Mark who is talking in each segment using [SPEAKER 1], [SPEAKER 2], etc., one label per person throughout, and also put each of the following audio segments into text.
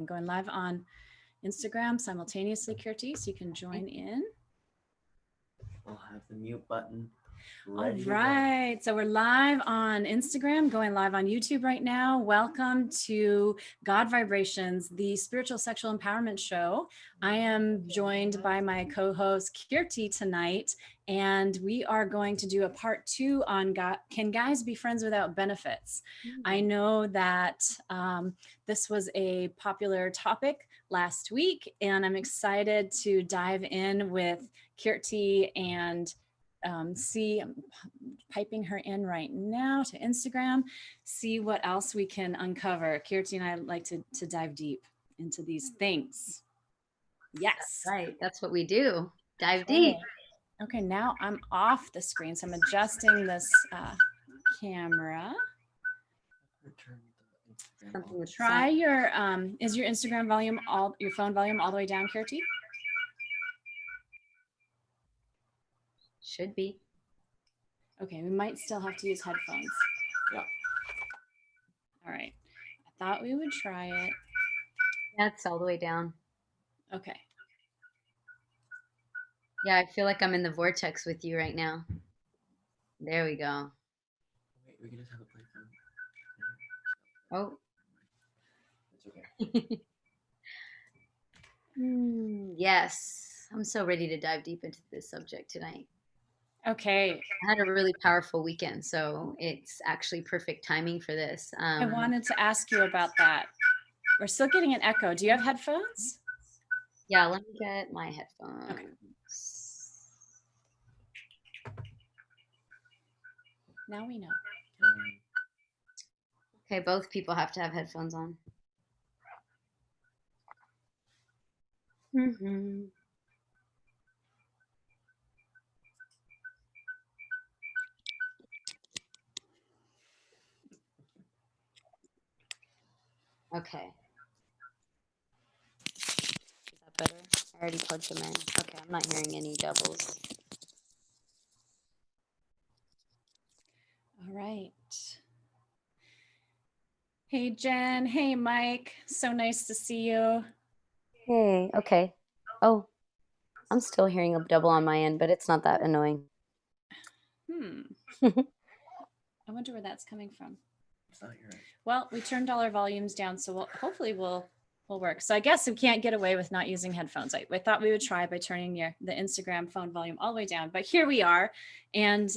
[SPEAKER 1] I'm going live on Instagram simultaneously, Kirti, so you can join in.
[SPEAKER 2] I'll have the mute button
[SPEAKER 1] ready. All right, so we're live on Instagram, going live on YouTube right now. Welcome to God Vibrations, the spiritual sexual empowerment show. I am joined by my co-host Kirti tonight, and we are going to do a part 2 on can guys be friends without benefits? I know that this was a popular topic last week, and I'm excited to dive in with Kirti and see, I'm piping her in right now to Instagram, see what else we can uncover. Kirti and I like to dive deep into these things. Yes.
[SPEAKER 3] That's right. That's what we do. Dive deep.
[SPEAKER 1] Okay, now I'm off the screen, so I'm adjusting this camera. Try your, is your Instagram volume, your phone volume all the way down, Kirti?
[SPEAKER 3] Should be.
[SPEAKER 1] Okay, we might still have to use headphones.
[SPEAKER 2] Yeah.
[SPEAKER 1] All right. I thought we would try it.
[SPEAKER 3] That's all the way down.
[SPEAKER 1] Okay.
[SPEAKER 3] Yeah, I feel like I'm in the vortex with you right now. There we go.
[SPEAKER 2] Wait, we can just have it play from.
[SPEAKER 3] Oh.
[SPEAKER 2] It's okay.
[SPEAKER 3] Yes. I'm so ready to dive deep into this subject tonight.
[SPEAKER 1] Okay.
[SPEAKER 3] I had a really powerful weekend, so it's actually perfect timing for this.
[SPEAKER 1] I wanted to ask you about that. We're still getting an echo. Do you have headphones?
[SPEAKER 3] Yeah, let me get my headphones.
[SPEAKER 1] Okay. Now we know.
[SPEAKER 3] Okay, both people have to have headphones on. Mm-hmm. Okay. Is that better? I already plugged them in. Okay, I'm not hearing any doubles.
[SPEAKER 1] All right. Hey, Jen. Hey, Mike. So nice to see you.
[SPEAKER 3] Hey, okay. Oh, I'm still hearing a double on my end, but it's not that annoying.
[SPEAKER 1] I wonder where that's coming from.
[SPEAKER 2] It's not your end.
[SPEAKER 1] Well, we turned all our volumes down, so hopefully we'll work. So I guess we can't get away with not using headphones. I thought we would try by turning the Instagram phone volume all the way down, but here we are. And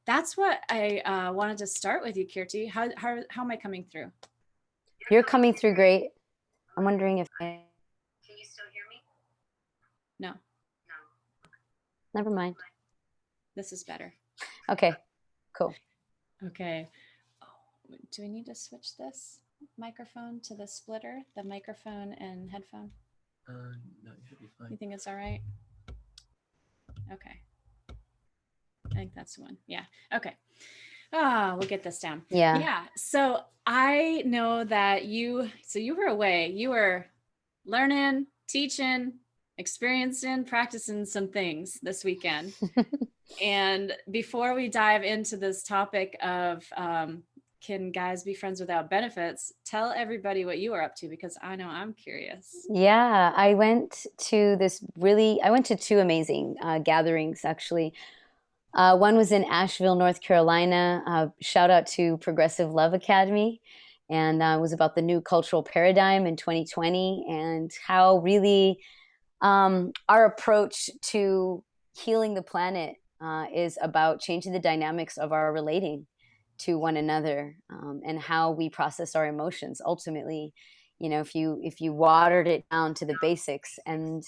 [SPEAKER 1] that's what I wanted to start with you, Kirti. How am I coming through?
[SPEAKER 3] You're coming through great. I'm wondering if
[SPEAKER 4] Can you still hear me?
[SPEAKER 1] No.
[SPEAKER 3] Never mind.
[SPEAKER 1] This is better.
[SPEAKER 3] Okay, cool.
[SPEAKER 1] Okay. Oh, do we need to switch this microphone to the splitter, the microphone and headphone?
[SPEAKER 2] No, you should be fine.
[SPEAKER 1] You think it's all right? Okay. I think that's the one. Yeah. Okay. We'll get this down.
[SPEAKER 3] Yeah.
[SPEAKER 1] Yeah. So I know that you were away. You were learning, teaching, experiencing, practicing some things this weekend. And before we dive into this topic of can guys be friends without benefits, tell everybody what you were up to, because I know I'm curious.
[SPEAKER 3] Yeah, I went to two amazing gatherings, actually. One was in Asheville, North Carolina. Shout out to Progressive Love Academy. And it was about the new cultural paradigm in 2020 and how really our approach to healing the planet is about changing the dynamics of our relating to one another, and how we process our emotions. Ultimately, if you watered it down to the basics, and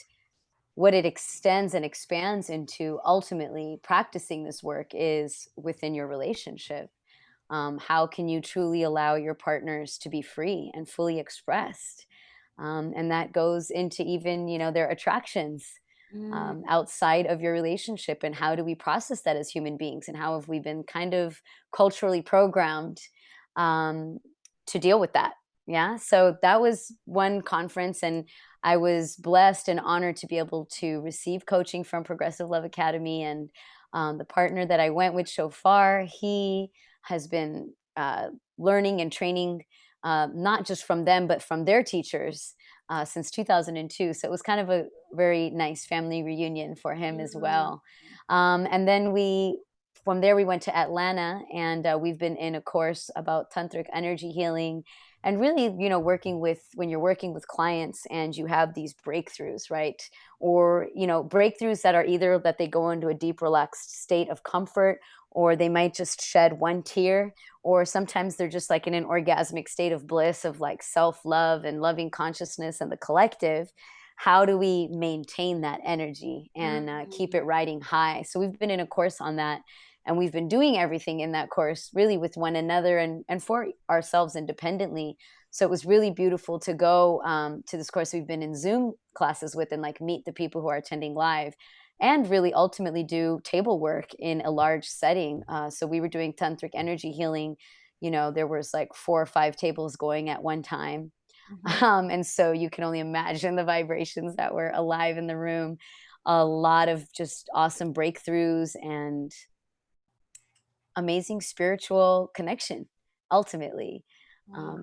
[SPEAKER 3] what it extends and expands into, ultimately practicing this work is within your relationship. How can you truly allow your partners to be free and fully expressed? And that goes into even, their attractions outside of your relationship, and how do we process that as human beings, and how have we been kind of culturally programmed to deal with that. Yeah, so that was one conference, and I was blessed and honored to be able to receive coaching from Progressive Love Academy. And the partner that I went with so far, he has been learning and training not just from them, but from their teachers since 2002. So it was kind of a very nice family reunion for him as well. And then from there, we went to Atlanta, and we've been in a course about tantric energy healing, and really, when you're working with clients and you have these breakthroughs, right? Or, breakthroughs that are either that they go into a deep, relaxed state of comfort, or they might just shed one tear, or sometimes they're just like in an orgasmic state of bliss, of like self-love and loving consciousness and the collective. How do we maintain that energy and keep it riding high? So we've been in a course on that, and we've been doing everything in that course really with one another and for ourselves independently. So it was really beautiful to go to this course we've been in Zoom classes with, and like meet the people who are attending live, and really ultimately do table work in a large setting. So we were doing tantric energy healing. There was like 4 or 5 tables going at one time. And so you can only imagine the vibrations that were alive in the room. A lot of just awesome breakthroughs and amazing spiritual connection, ultimately.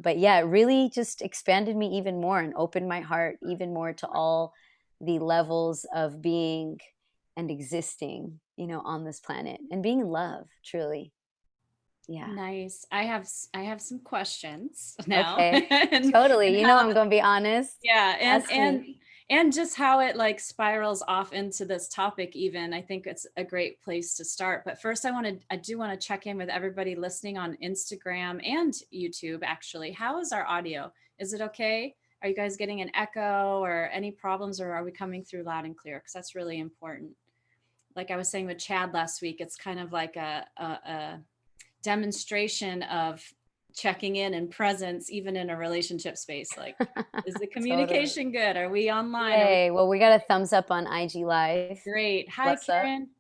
[SPEAKER 3] But yeah, it really just expanded me even more and opened my heart even more to all the levels of being and existing, on this planet, and being in love, truly. Yeah.
[SPEAKER 1] Nice. I have some questions now.
[SPEAKER 3] Okay.
[SPEAKER 1] and,
[SPEAKER 3] Totally.
[SPEAKER 1] and how
[SPEAKER 3] I'm going to be honest.
[SPEAKER 1] yeah,
[SPEAKER 3] Ask me.
[SPEAKER 1] and just how it like spirals off into this topic even. I think it's a great place to start. But first I do want to check in with everybody listening on Instagram and YouTube actually. How is our audio? Is it okay? Are you guys getting an echo or any problems, or are we coming through loud and clear? Because that's really important. Like I was saying with Chad last week, it's kind of like a demonstration of checking in and presence, even in a relationship space. Like, is the communication good? Are we online?
[SPEAKER 3] Yay. Well, we got a thumbs up on IG Live.
[SPEAKER 1] Great. Hi,
[SPEAKER 3] Bless up.
[SPEAKER 1] Karen.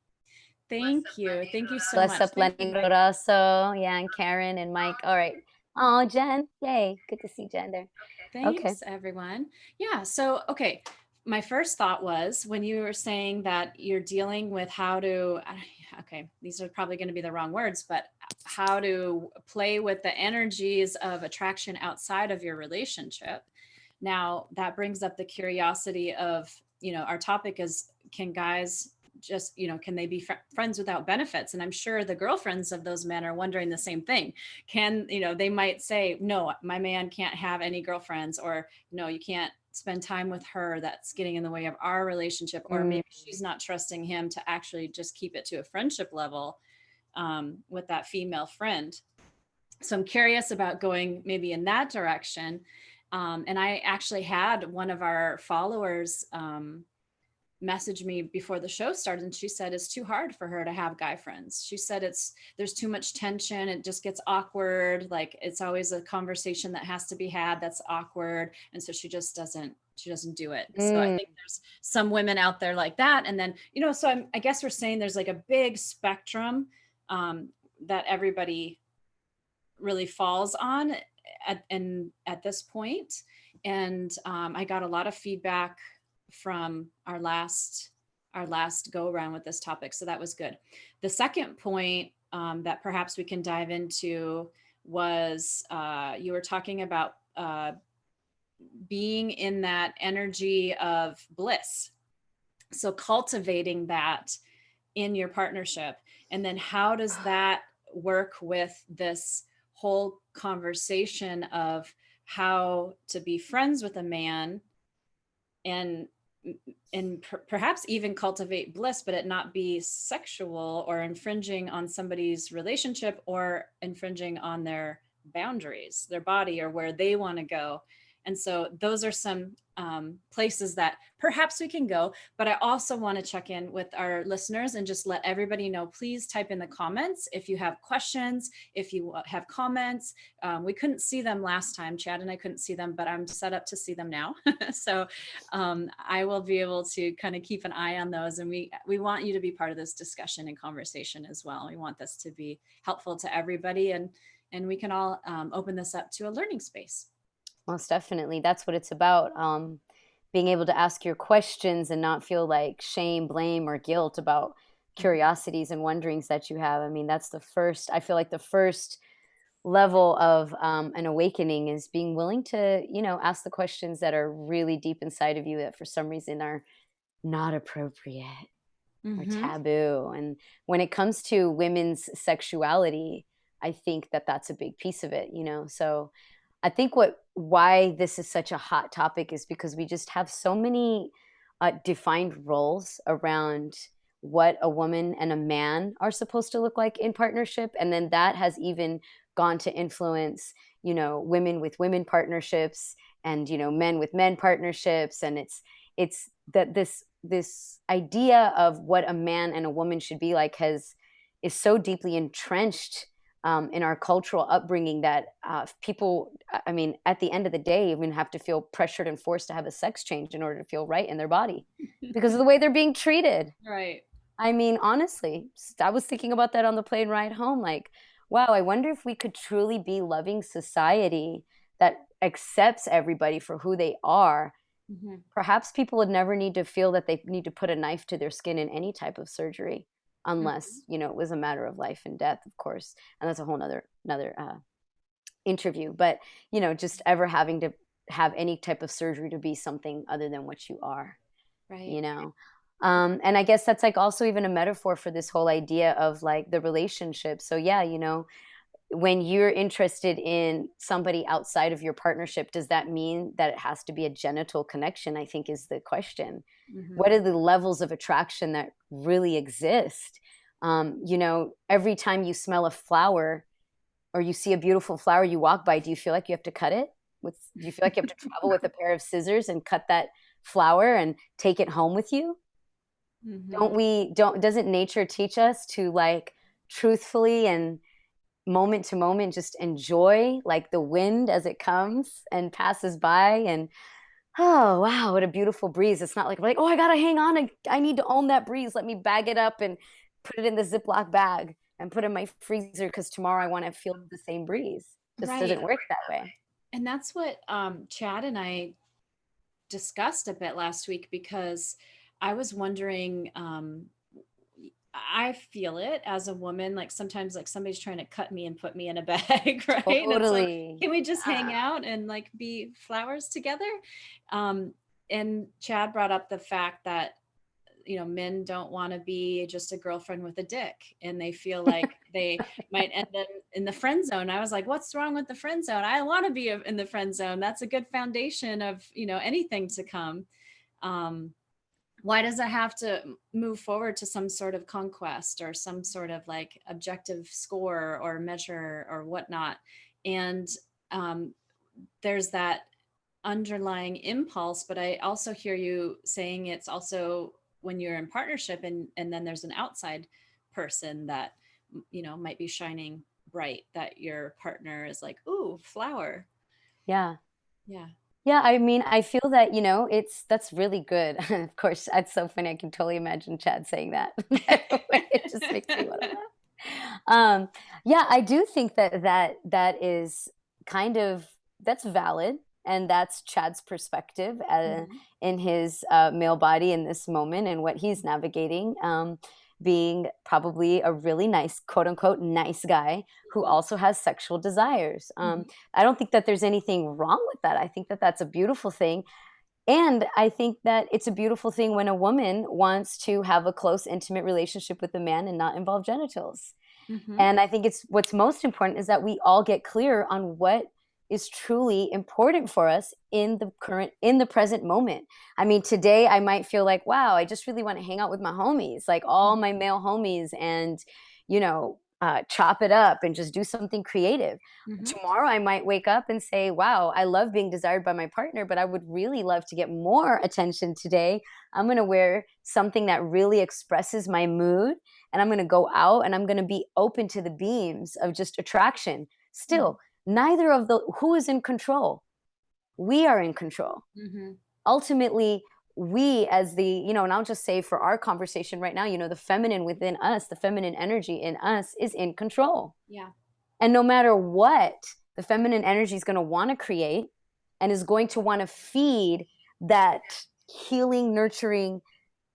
[SPEAKER 1] Thank you. Thank you so
[SPEAKER 3] Bless
[SPEAKER 1] much.
[SPEAKER 3] up, Lenny Rorasso. Yeah, and Karen and Mike. All right. Oh, Jen. Yay. Good to see Jen there.
[SPEAKER 1] Thanks, everyone. Yeah. So, okay. My first thought was when you were saying that you're dealing with how to, okay, these are probably going to be the wrong words, but how to play with the energies of attraction outside of your relationship. Now, that brings up the curiosity of, our topic is, can guys just, can they be friends without benefits? And I'm sure the girlfriends of those men are wondering the same thing. Can, they might say, no, my man can't have any girlfriends, or no, you can't spend time with her. That's getting in the way of our relationship. Or maybe she's not trusting him to actually just keep it to a friendship level with that female friend. So I'm curious about going maybe in that direction. And I actually had one of our followers messaged me before the show started, and she said it's too hard for her to have guy friends. She said there's too much tension, it just gets awkward, like it's always a conversation that has to be had that's awkward, and so she doesn't do it. So I think there's some women out there like that. And then so I guess we're saying there's like a big spectrum that everybody really falls on at this point. And I got a lot of feedback from our last go around with this topic. So that was good. The second point that perhaps we can dive into was you were talking about being in that energy of bliss. So cultivating that in your partnership. And then how does that work with this whole conversation of how to be friends with a man and perhaps even cultivate bliss, but it not be sexual or infringing on somebody's relationship or infringing on their boundaries, their body, or where they want to go. And so those are some places that perhaps we can go. But I also want to check in with our listeners and just let everybody know, please type in the comments if you have questions, if you have comments. We couldn't see them last time. Chad and I couldn't see them, but I'm set up to see them now. So I will be able to kind of keep an eye on those. And we want you to be part of this discussion and conversation as well. We want this to be helpful to everybody, and we can all open this up to a learning space.
[SPEAKER 3] Most definitely. That's what it's about. Being able to ask your questions and not feel like shame, blame, or guilt about curiosities and wonderings that you have. I mean, that's I feel like the first level of an awakening is being willing to, ask the questions that are really deep inside of you that for some reason are not appropriate or
[SPEAKER 1] Mm-hmm.
[SPEAKER 3] taboo. And when it comes to women's sexuality, I think that that's a big piece of it, So I think why this is such a hot topic is because we just have so many defined roles around what a woman and a man are supposed to look like in partnership. And then that has even gone to influence, women with women partnerships and, men with men partnerships. And it's that this idea of what a man and a woman should be like is so deeply entrenched in our cultural upbringing that people, I mean, at the end of the day, even have to feel pressured and forced to have a sex change in order to feel right in their body because of the way they're being treated.
[SPEAKER 1] Right.
[SPEAKER 3] I mean, honestly, I was thinking about that on the plane ride home. Like, wow, I wonder if we could truly be loving society that accepts everybody for who they are.
[SPEAKER 1] Mm-hmm.
[SPEAKER 3] Perhaps people would never need to feel that they need to put a knife to their skin in any type of surgery, unless it was a matter of life and death, of course, and that's a whole nother interview. But just ever having to have any type of surgery to be something other than what you are,
[SPEAKER 1] Right.
[SPEAKER 3] And I guess that's like also even a metaphor for this whole idea of like the relationship. So yeah, when you're interested in somebody outside of your partnership, does that mean that it has to be a genital connection? I think is the question.
[SPEAKER 1] Mm-hmm.
[SPEAKER 3] What are the levels of attraction that really exist? Every time you smell a flower or you see a beautiful flower you walk by, do you feel like you have to cut it? Do you feel like you have to travel with a pair of scissors and cut that flower and take it home with you?
[SPEAKER 1] Mm-hmm.
[SPEAKER 3] Doesn't nature teach us to like truthfully and moment to moment just enjoy like the wind as it comes and passes by, and oh wow, what a beautiful breeze. It's not like, oh, I gotta hang on, I need to own that breeze, let me bag it up and put it in the Ziploc bag and put it in my freezer because tomorrow I want to feel the same breeze. Just
[SPEAKER 1] Right.
[SPEAKER 3] doesn't work that way.
[SPEAKER 1] And that's what Chad and I discussed a bit last week, because I was wondering, I feel it as a woman, like sometimes like somebody's trying to cut me and put me in a bag, right? And it's like,
[SPEAKER 3] Totally.
[SPEAKER 1] can we just hang out and like be flowers together? And Chad brought up the fact that, men don't want to be just a girlfriend with a dick, and they feel like they might end up in the friend zone. I was like, what's wrong with the friend zone? I want to be in the friend zone. That's a good foundation of, anything to come. Why does it have to move forward to some sort of conquest or some sort of like objective score or measure or whatnot? And there's that underlying impulse, but I also hear you saying it's also when you're in partnership and then there's an outside person that, might be shining bright, that your partner is like, ooh, flower.
[SPEAKER 3] Yeah.
[SPEAKER 1] Yeah.
[SPEAKER 3] Yeah, I mean, I feel that, that's really good. Of course, that's so funny. I can totally imagine Chad saying that. It just makes me want to laugh. Yeah, I do think that is that's valid. And that's Chad's perspective in his male body in this moment and what he's navigating, being probably a really nice, quote unquote, nice guy who also has sexual desires. I don't think that there's anything wrong with that. I think that that's a beautiful thing. And I think that it's a beautiful thing when a woman wants to have a close, intimate relationship with a man and not involve genitals. And I think what's most important is that we all get clear on what is truly important for us in the present moment. I mean, today I might feel like, wow, I just really want to hang out with my homies, like all my male homies, and, chop it up and just do something creative. Tomorrow I might wake up and say, wow, I love being desired by my partner, but I would really love to get more attention today. I'm going to wear something that really expresses my mood, and I'm going to go out and I'm going to be open to the beams of just attraction. Still, neither of who is in control? We are in control. Ultimately, we as and I'll just say for our conversation right now, the feminine within us, the feminine energy in us is in control.
[SPEAKER 1] Yeah.
[SPEAKER 3] And no matter what, the feminine energy is going to want to create and is going to want to feed that healing, nurturing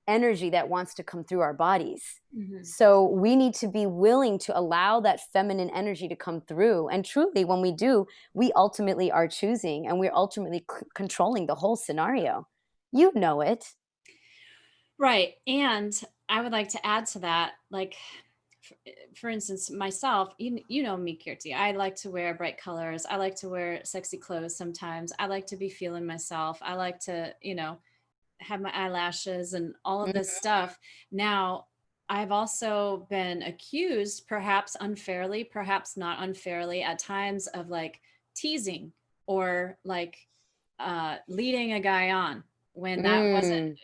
[SPEAKER 3] energy that wants to come through our bodies.
[SPEAKER 1] Mhm.
[SPEAKER 3] So we need to be willing to allow that feminine energy to come through. And truly, when we do, we ultimately are choosing, and we're ultimately controlling the whole scenario. You know it.
[SPEAKER 1] Right. And I would like to add to that, like, for instance, myself, you know me, Kirti. I like to wear bright colors. I like to wear sexy clothes sometimes. I like to be feeling myself. I like to, have my eyelashes and all of this stuff. Now, I've also been accused, perhaps unfairly, perhaps not unfairly, at times of like teasing or like leading a guy on when that wasn't,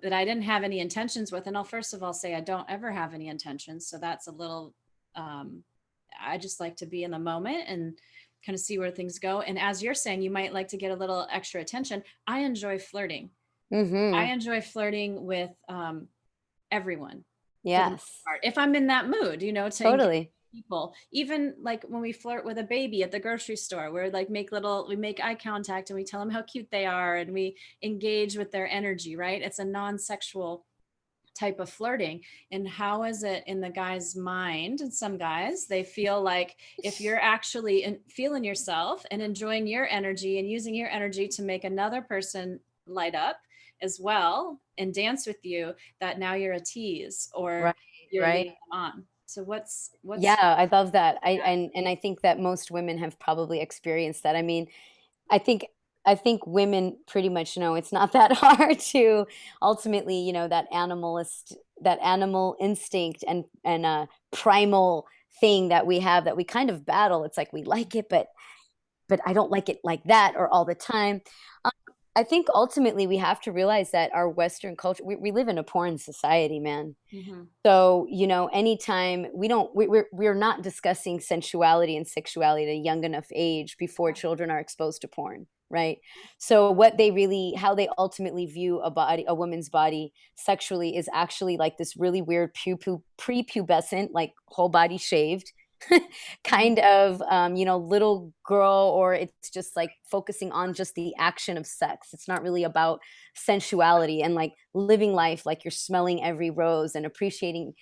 [SPEAKER 1] that I didn't have any intentions with. And I'll first of all say I don't ever have any intentions. So that's a little, I just like to be in the moment and kind of see where things go. And as you're saying, you might like to get a little extra attention. I enjoy flirting. I enjoy flirting with everyone for the most
[SPEAKER 3] Yes.
[SPEAKER 1] part. If I'm in that mood, to engage
[SPEAKER 3] Totally.
[SPEAKER 1] people, even like when we flirt with a baby at the grocery store, we're like we make eye contact and we tell them how cute they are and we engage with their energy, right? It's a non-sexual type of flirting. And how is it in the guy's mind? And some guys, they feel like if you're actually feeling yourself and enjoying your energy and using your energy to make another person light up as well and dance with you, that now you're a tease or
[SPEAKER 3] Right.
[SPEAKER 1] you're
[SPEAKER 3] Right.
[SPEAKER 1] leading them on. So what's
[SPEAKER 3] Yeah, I love that. And I think that most women have probably experienced that. I mean, I think women pretty much know it's not that hard to ultimately, that animal instinct and primal thing that we have that we kind of battle. It's like we like it, but I don't like it like that or all the time. I think ultimately we have to realize that our Western culture, we live in a porn society, man.
[SPEAKER 1] Mhm.
[SPEAKER 3] So, anytime we're not discussing sensuality and sexuality at a young enough age before children are exposed to porn, right? So how they ultimately view a woman's body sexually is actually like this really weird prepubescent, like whole body shaved kind of little girl, or it's just like focusing on just the action of sex. It's not really about sensuality and like living life like you're smelling every rose and appreciating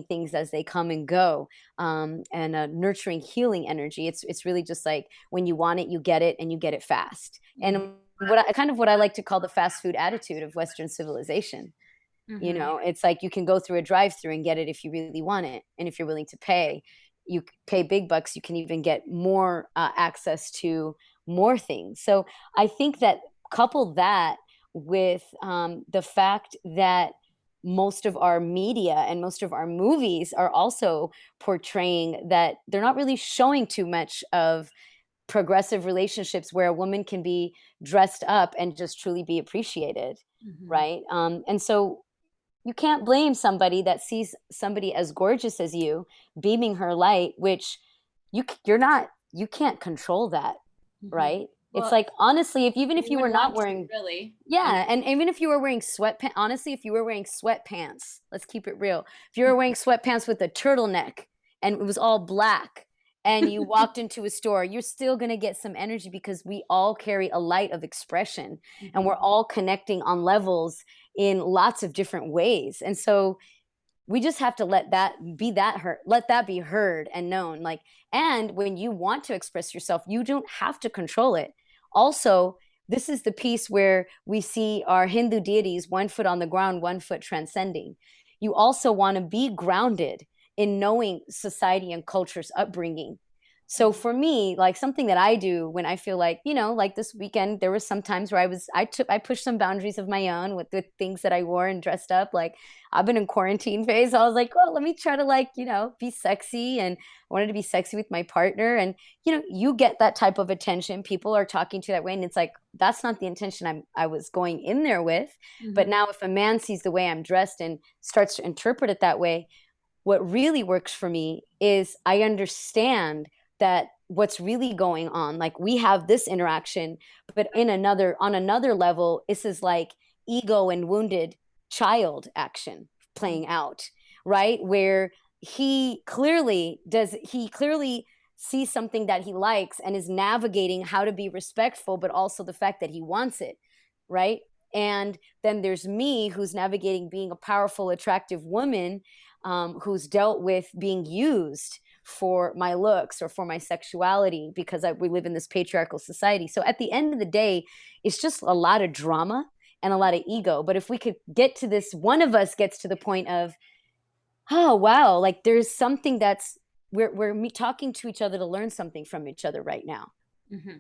[SPEAKER 3] things as they come and go, and nurturing healing energy. It's really just like when you want it, you get it, and you get it fast. And what I like to call the fast food attitude of Western civilization. It's like you can go through a drive-through and get it if you really want it, and if you're willing to pay, you pay big bucks, you can even get more access to more things. So I think that couple that with the fact that most of our media and most of our movies are also portraying that they're not really showing too much of progressive relationships where a woman can be dressed up and just truly be appreciated, right? And so you can't blame somebody that sees somebody as gorgeous as you beaming her light, which you can't control that, right?
[SPEAKER 1] Well,
[SPEAKER 3] it's like, honestly, if you were not wearing,
[SPEAKER 1] really,
[SPEAKER 3] yeah, and even if you were wearing sweatpants, honestly, if you were wearing sweatpants, let's keep it real. If you were wearing sweatpants with a turtleneck and it was all black and you walked into a store, you're still going to get some energy, because we all carry a light of expression and we're all connecting on levels in lots of different ways. And so we just have to let that be heard and known. Like, and when you want to express yourself, you don't have to control it. Also, this is the piece where we see our Hindu deities, one foot on the ground, one foot transcending. You also want to be grounded in knowing society and culture's upbringing. So for me, like something that I do when I feel like, like this weekend, there was some times where I pushed some boundaries of my own with the things that I wore and dressed up. Like, I've been in quarantine phase. I was like, well, let me try to be sexy, and I wanted to be sexy with my partner. And, you get that type of attention. People are talking to you that way. And it's like, that's not the intention I was going in there with. But now if a man sees the way I'm dressed and starts to interpret it that way, what really works for me is I understand that what's really going on, like we have this interaction, but on another level, this is like ego and wounded child action playing out, right? Where he clearly sees something that he likes and is navigating how to be respectful, but also the fact that he wants it, right? And then there's me, who's navigating being a powerful, attractive woman, who's dealt with being used for my looks or for my sexuality, because we live in this patriarchal society. So at the end of the day, it's just a lot of drama and a lot of ego. But if we could get to this, one of us gets to the point of, oh, wow, like there's something that's, we're talking to each other to learn something from each other right now.
[SPEAKER 1] Mm-hmm.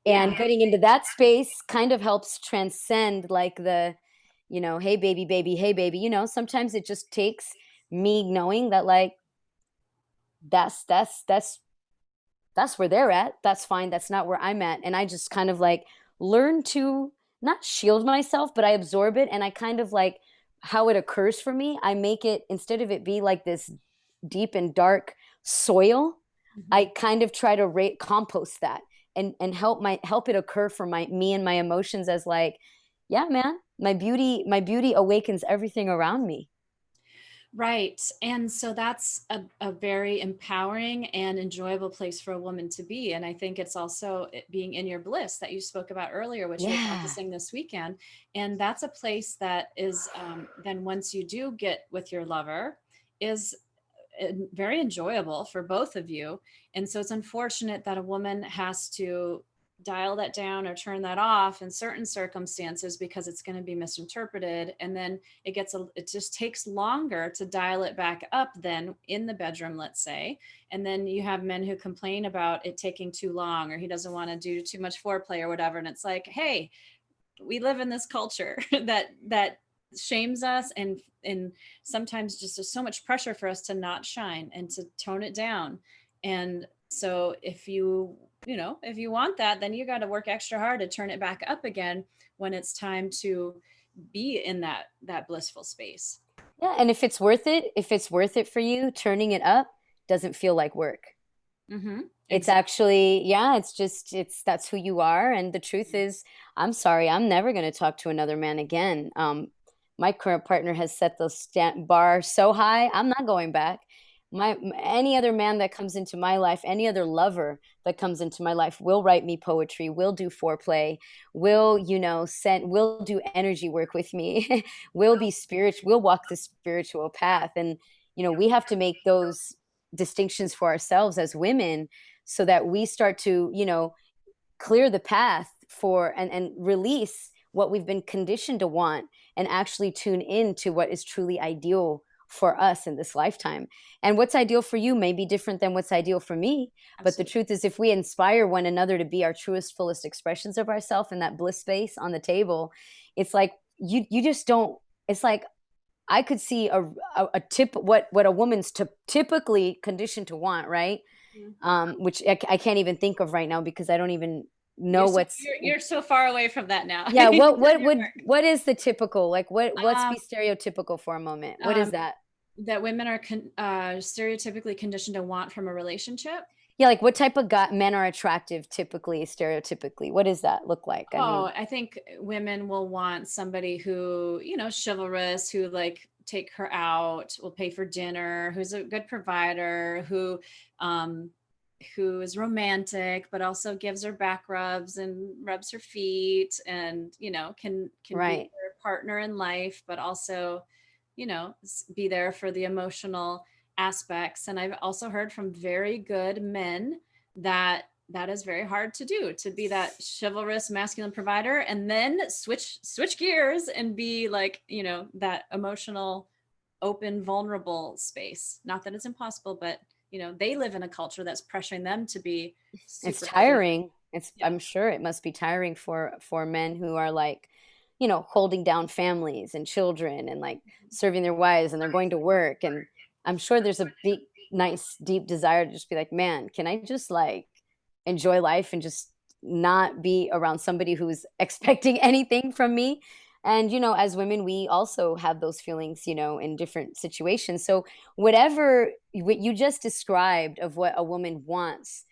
[SPEAKER 3] And
[SPEAKER 1] Yeah.
[SPEAKER 3] getting into that space kind of helps transcend like the, you know, hey baby, hey baby, you know, sometimes it just takes me knowing that like that's where they're at. That's fine. That's not where I'm at. And I just kind of like learn to not shield myself, but I absorb it. And I kind of like how it occurs for me. I make it, instead of it be like this deep and dark soil, I kind of try to compost that and help it occur for me and my emotions as like, yeah, man, my beauty awakens everything around me.
[SPEAKER 1] Right. And so that's a very empowering and enjoyable place for a woman to be. And I think it's also being in your bliss that you spoke about earlier, which you're practicing this weekend. And that's a place that is, then once you do get with your lover, is very enjoyable for both of you. And so it's unfortunate that a woman has to dial that down or turn that off in certain circumstances because it's going to be misinterpreted, and then it just takes longer to dial it back up then in the bedroom, let's say. And then you have men who complain about it taking too long, or he doesn't want to do too much foreplay or whatever, and it's like, hey, we live in this culture that shames us, and sometimes just there's so much pressure for us to not shine and to tone it down. And so if you want that, then you got to work extra hard to turn it back up again when it's time to be in that blissful space.
[SPEAKER 3] Yeah, and if it's worth it for you, turning it up doesn't feel like work.
[SPEAKER 1] Mm-hmm.
[SPEAKER 3] It's actually, yeah, that's who you are. And the truth is, I'm sorry, I'm never going to talk to another man again. My current partner has set the bar so high, I'm not going back. Any other man that comes into my life, any other lover that comes into my life will write me poetry, will do foreplay, will do energy work with me, will be spiritual, will walk the spiritual path. And, we have to make those distinctions for ourselves as women so that we start to, clear the path for and release what we've been conditioned to want and actually tune into what is truly ideal for us in this lifetime. And what's ideal for you may be different than what's ideal for me. Absolutely. But the truth is, if we inspire one another to be our truest, fullest expressions of ourselves in that bliss space on the table, it's like you just don't, it's like I could see what a woman's typically conditioned to want, right? Mm-hmm. Which I can't even think of right now because I don't even know
[SPEAKER 1] you're so far away from that now.
[SPEAKER 3] Yeah. What is the typical, like let's be stereotypical for a moment. What is that?
[SPEAKER 1] That women are stereotypically conditioned to want from a relationship.
[SPEAKER 3] Yeah. Like what type of men are attractive typically, stereotypically? What does that look like?
[SPEAKER 1] I think women will want somebody who, chivalrous, who like take her out, will pay for dinner, who's a good provider, who is romantic, but also gives her back rubs and rubs her feet and, can
[SPEAKER 3] right.
[SPEAKER 1] be her partner in life, but also, be there for the emotional aspects. And I've also heard from very good men that is very hard to do, to be that chivalrous masculine provider and then switch gears and be like, that emotional, open, vulnerable space. Not that it's impossible, but they live in a culture that's pressuring them to be
[SPEAKER 3] it's tiring. I'm sure it must be tiring for men who are like, holding down families and children and like serving their wives, and they're going to work. And I'm sure there's a big, nice, deep desire to just be like, man, can I just like enjoy life and just not be around somebody who's expecting anything from me? And, as women, we also have those feelings, in different situations. So what you just described of what a woman wants,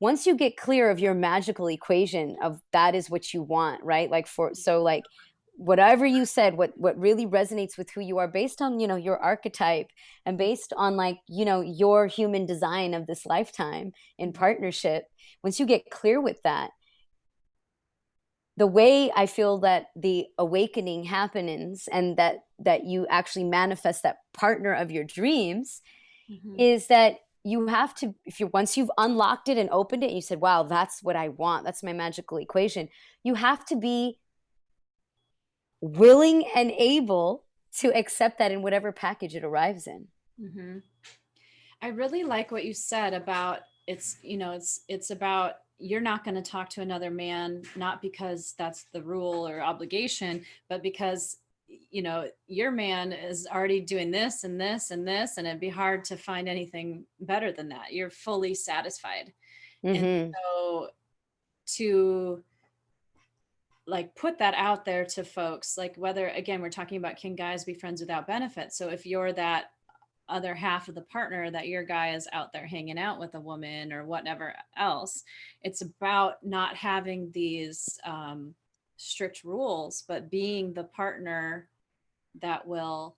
[SPEAKER 3] once you get clear of your magical equation of that is what you want, right? Like whatever you said, what really resonates with who you are based on, your archetype and based on like, your human design of this lifetime in partnership. Once you get clear with that, the way I feel that the awakening happens and that you actually manifest that partner of your dreams is that you have to, once you've unlocked it and opened it and you said, wow, that's what I want, that's my magical equation, you have to be willing and able to accept that in whatever package it arrives in.
[SPEAKER 1] I really like what you said about it's about, you're not going to talk to another man, not because that's the rule or obligation, but because, your man is already doing this and this and this, and it'd be hard to find anything better than that. You're fully satisfied. And so to like put that out there to folks, like whether, again, we're talking about can guys be friends without benefits. So if you're that other half of the partner, that your guy is out there hanging out with a woman or whatever else, it's about not having these strict rules, but being the partner that will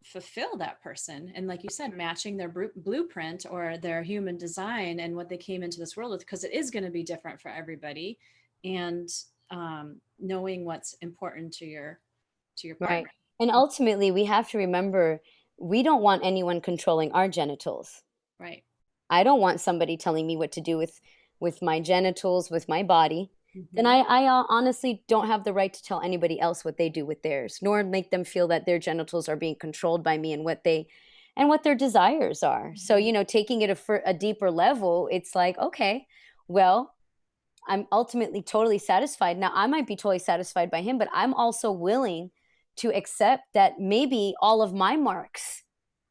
[SPEAKER 1] fulfill that person. And like you said, matching their blueprint or their human design and what they came into this world with, because it is going to be different for everybody. And knowing what's important to your partner.
[SPEAKER 3] Right. And ultimately, we have to remember, we don't want anyone controlling our genitals.
[SPEAKER 1] Right.
[SPEAKER 3] I don't want somebody telling me what to do with my genitals, with my body. Then I honestly don't have the right to tell anybody else what they do with theirs, nor make them feel that their genitals are being controlled by me and what their desires are. So, taking it a deeper level, it's like, okay, well, I'm ultimately totally satisfied. Now, I might be totally satisfied by him, but I'm also willing to accept that maybe all of my marks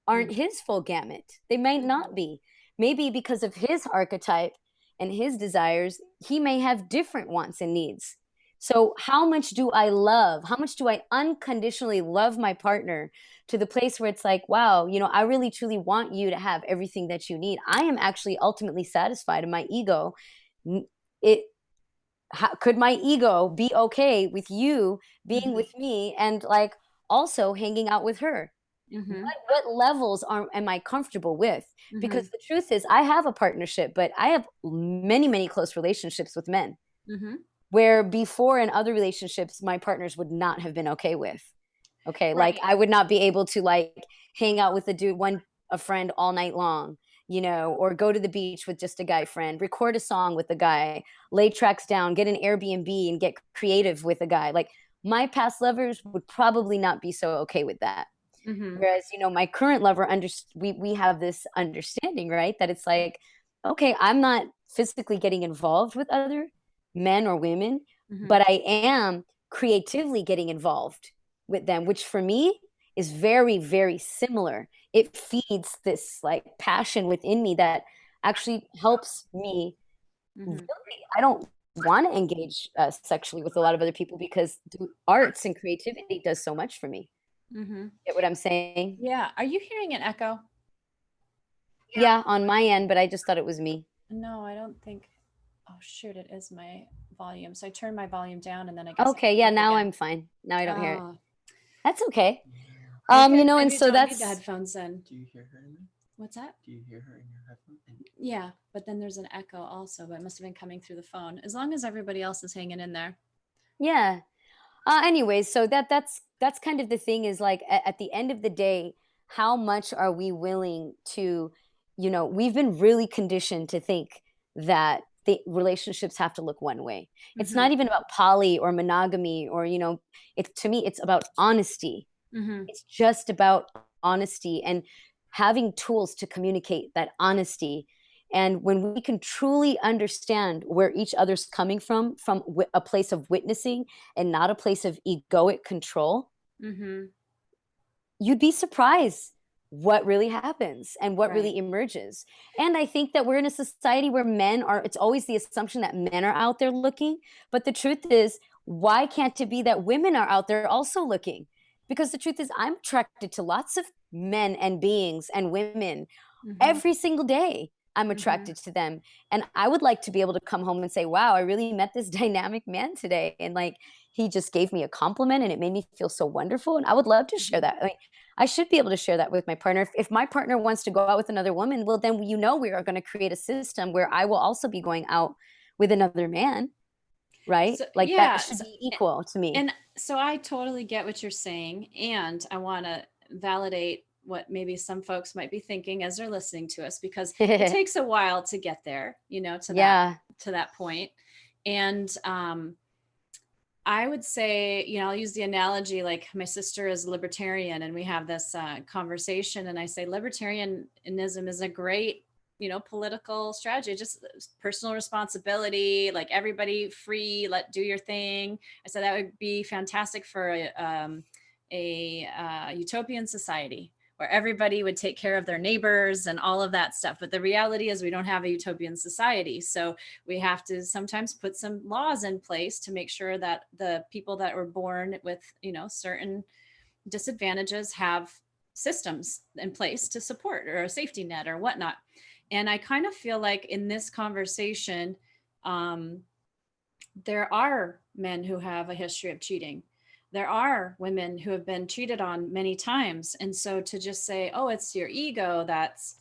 [SPEAKER 3] aren't his full gamut. They might not be. Maybe because of his archetype and his desires, he may have different wants and needs. So how much do I unconditionally love my partner to the place where it's like, wow, I really truly want you to have everything that you need. I am actually ultimately satisfied in my ego. Could my ego be okay with you being with me and like also hanging out with her? What levels am I comfortable with? Because the truth is, I have a partnership, but I have many, many close relationships with men where before in other relationships, my partners would not have been okay with. Okay. Right. Like I would not be able to like hang out with a friend all night long, or go to the beach with just a guy friend, record a song with a guy, lay tracks down, get an Airbnb and get creative with a guy. Like my past lovers would probably not be so okay with that. Whereas, my current lover, we have this understanding, right? That it's like, okay, I'm not physically getting involved with other men or women, but I am creatively getting involved with them, which for me is very, very similar. It feeds this like passion within me that actually helps me. Really, I don't want to engage sexually with a lot of other people because the arts and creativity does so much for me. Get what I'm saying?
[SPEAKER 1] Yeah. Are you hearing an echo?
[SPEAKER 3] Yeah, on my end, but I just thought it was me.
[SPEAKER 1] No, I don't think. Oh shoot, it is my volume. So I turned my volume down and then I guess.
[SPEAKER 3] Okay, yeah, now I'm fine. Now I don't hear it. That's okay.
[SPEAKER 1] And
[SPEAKER 3] so that's
[SPEAKER 1] the headphones then.
[SPEAKER 2] Do you hear her in there?
[SPEAKER 1] What's that?
[SPEAKER 2] Do you hear her in your headphones?
[SPEAKER 1] Yeah, but then there's an echo also, but it must have been coming through the phone. As long as everybody else is hanging in there.
[SPEAKER 3] Yeah. Anyways, so that's kind of the thing is like at the end of the day, how much are we willing to, we've been really conditioned to think that the relationships have to look one way. It's not even about poly or monogamy or, to me, it's about honesty. It's just about honesty and having tools to communicate that honesty. And when we can truly understand where each other's coming from a place of witnessing and not a place of egoic control, you'd be surprised what really happens and what really emerges. And I think that we're in a society where it's always the assumption that men are out there looking. But the truth is, why can't it be that women are out there also looking? Because the truth is, I'm attracted to lots of men and beings and women every single day. I'm attracted to them. And I would like to be able to come home and say, wow, I really met this dynamic man today. And like, he just gave me a compliment and it made me feel so wonderful. And I would love to share that. I mean, I should be able to share that with my partner. If my partner wants to go out with another woman, well, then, we are going to create a system where I will also be going out with another man. right?
[SPEAKER 1] So
[SPEAKER 3] Like
[SPEAKER 1] yeah,
[SPEAKER 3] that should be equal to me.
[SPEAKER 1] and so I totally get what you're saying, and I want to validate what maybe some folks might be thinking as they're listening to us, because it takes a while to get there,
[SPEAKER 3] Yeah.
[SPEAKER 1] to that point. And I would say, I'll use the analogy, like my sister is libertarian and we have this conversation, and I say libertarianism is a great, political strategy, just personal responsibility, like everybody free, do your thing. I said that would be fantastic for a utopian society where everybody would take care of their neighbors and all of that stuff. But the reality is we don't have a utopian society. So we have to sometimes put some laws in place to make sure that the people that were born with, certain disadvantages have systems in place to support, or a safety net or whatnot. And I kind of feel like in this conversation, there are men who have a history of cheating. There are women who have been cheated on many times. And so to just say, oh, it's your ego that's